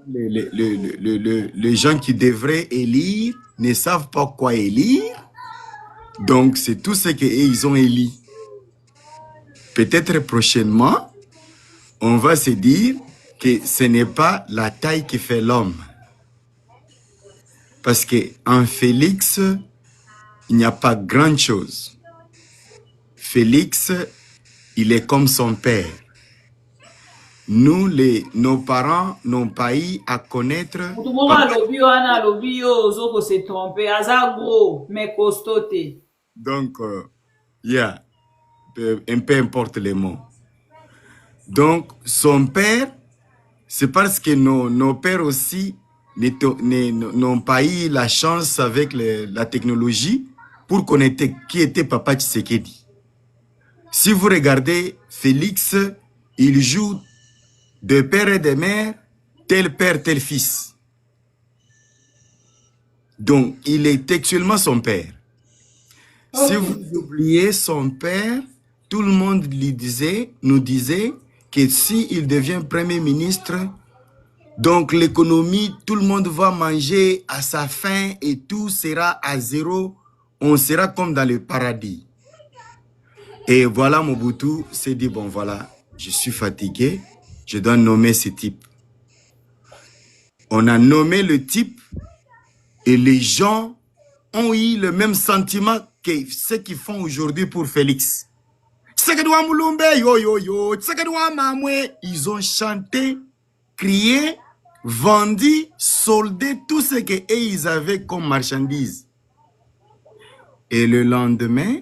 les gens qui devraient élire ne savent pas quoi élire. Donc, c'est tout ce qu'ils ont élu. Peut-être prochainement, on va se dire que ce n'est pas la taille qui fait l'homme. Parce qu'en Félix, il n'y a pas grand-chose. Félix, il est comme son père. Nous, nos parents n'ont pas eu à connaître... Donc, yeah, peu importe les mots. Donc, son père, c'est parce que nos pères aussi n'ont pas eu la chance avec la technologie pour connaître qui était Papa Tshisekedi. Si vous regardez Félix, il joue de père et de mère, tel père, tel fils. Donc, il est textuellement son père. Si vous oubliez son père, tout le monde nous disait que s'il devient Premier ministre, donc l'économie, tout le monde va manger à sa faim et tout sera à zéro. On sera comme dans le paradis. Et voilà, Mobutu s'est dit, bon voilà, je suis fatigué, je dois nommer ce type. On a nommé le type et les gens ont eu le même sentiment que ce qu'ils font aujourd'hui pour Félix. Ils ont chanté, crié, vendu, soldé tout ce qu'ils avaient comme marchandise. Et le lendemain,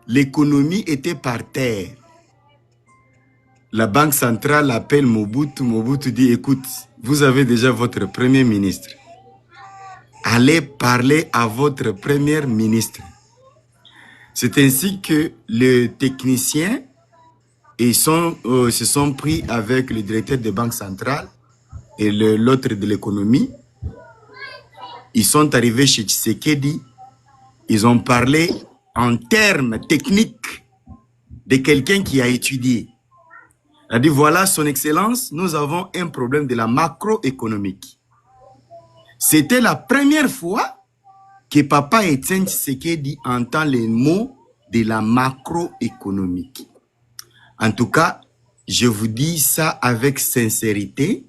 l'économie était par terre. La Banque centrale appelle Mobutu. Mobutu dit, écoute, vous avez déjà votre Premier ministre. Allez parler à votre Premier ministre. C'est ainsi que les techniciens se sont pris avec le directeur de Banque centrale et l'autre de l'économie. Ils sont arrivés chez Tshisekedi. Ils ont parlé en termes techniques de quelqu'un qui a étudié. Elle a dit, voilà, son excellence, nous avons un problème de la macroéconomique. C'était la première fois que Papa Etienne Tshisekedi entend les mots de la macroéconomique. En tout cas, je vous dis ça avec sincérité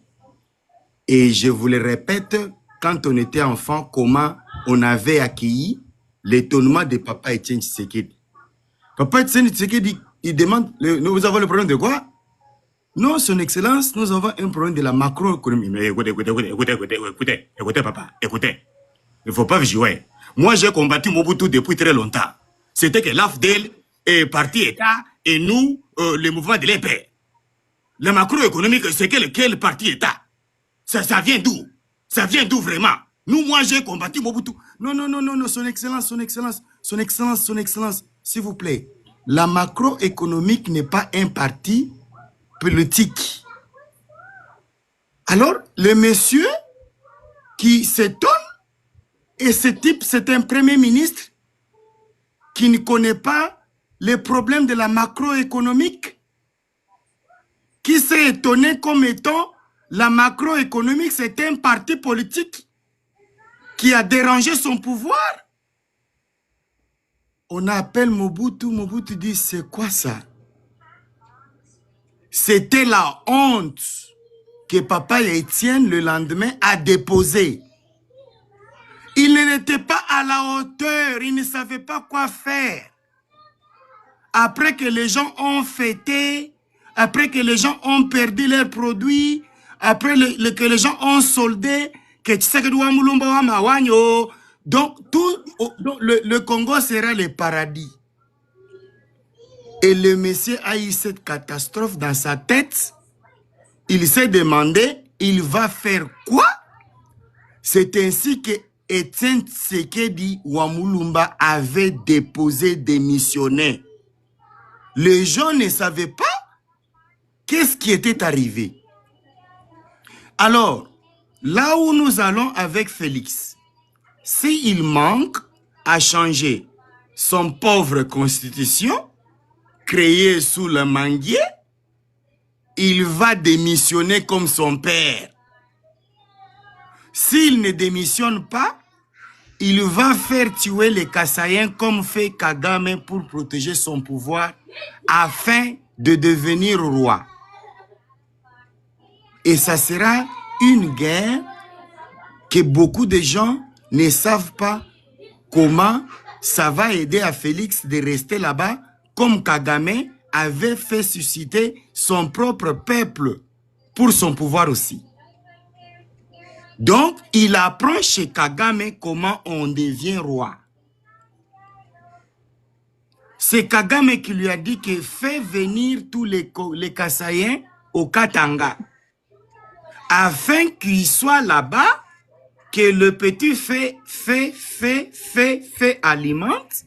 et je vous le répète, quand on était enfant, comment on avait accueilli l'étonnement de Papa Etienne Tshisekedi. Papa Etienne Tshisekedi, il demande, nous avons le problème de quoi? Non, son excellence, nous avons un problème de la macroéconomie. Mais écoutez, papa, écoutez. Il ne faut pas jouer. Moi, j'ai combattu Mobutu depuis très longtemps. C'était que l'AFDEL est parti État et nous, le mouvement de l'épée. La macroéconomique, c'est quel parti État? Ça vient d'où? Ça vient d'où vraiment? Nous, moi, j'ai combattu Mobutu. Non, son excellence, s'il vous plaît. La macroéconomique n'est pas un parti politique. Alors, le monsieur qui s'étonne, et ce type, c'est un premier ministre qui ne connaît pas les problèmes de la macroéconomique, qui s'est étonné comme étant la macroéconomique, c'est un parti politique qui a dérangé son pouvoir. On appelle Mobutu, Mobutu dit, c'est quoi ça? C'était la honte que Papa Etienne, le lendemain, a déposée. Il n'était pas à la hauteur, il ne savait pas quoi faire. Après que les gens ont fêté, après que les gens ont perdu leurs produits, après que les gens ont soldé, que donc le Congo sera le paradis. Et le monsieur a eu cette catastrophe dans sa tête. Il s'est demandé, il va faire quoi? C'est ainsi que Etienne Tshisekedi Wamulumba avait déposé démissionnaire. Les gens ne savaient pas qu'est-ce qui était arrivé. Alors, là où nous allons avec Félix, s'il manque à changer son pauvre constitution, créée sous le manguier, il va démissionner comme son père. S'il ne démissionne pas, il va faire tuer les Kassaïens comme fait Kagame pour protéger son pouvoir afin de devenir roi. Et ça sera une guerre que beaucoup de gens ne savent pas comment ça va aider à Félix de rester là-bas comme Kagame avait fait susciter son propre peuple pour son pouvoir aussi. Donc, il apprend chez Kagame comment on devient roi. C'est Kagame qui lui a dit que fait venir tous les Kassaïens au Katanga afin qu'ils soient là-bas, que le petit fait alimente.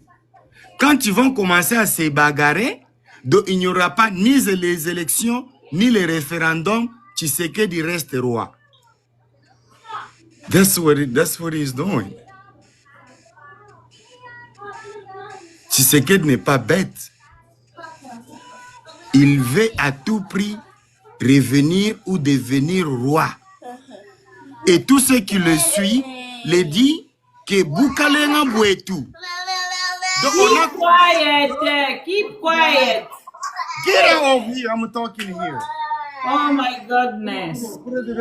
Quand ils vont commencer à se bagarrer, donc il n'y aura pas ni les élections, ni les référendums, Tshisekedi reste roi. That's what he's doing. Tshisekedi n'est pas bête. Il veut à tout prix revenir ou devenir roi. Et tous ceux qui le suivent le disent que Boukalenga Bouetou. Keep quiet. Get out of here, I'm talking here. Oh my goodness. Give me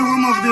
room of this.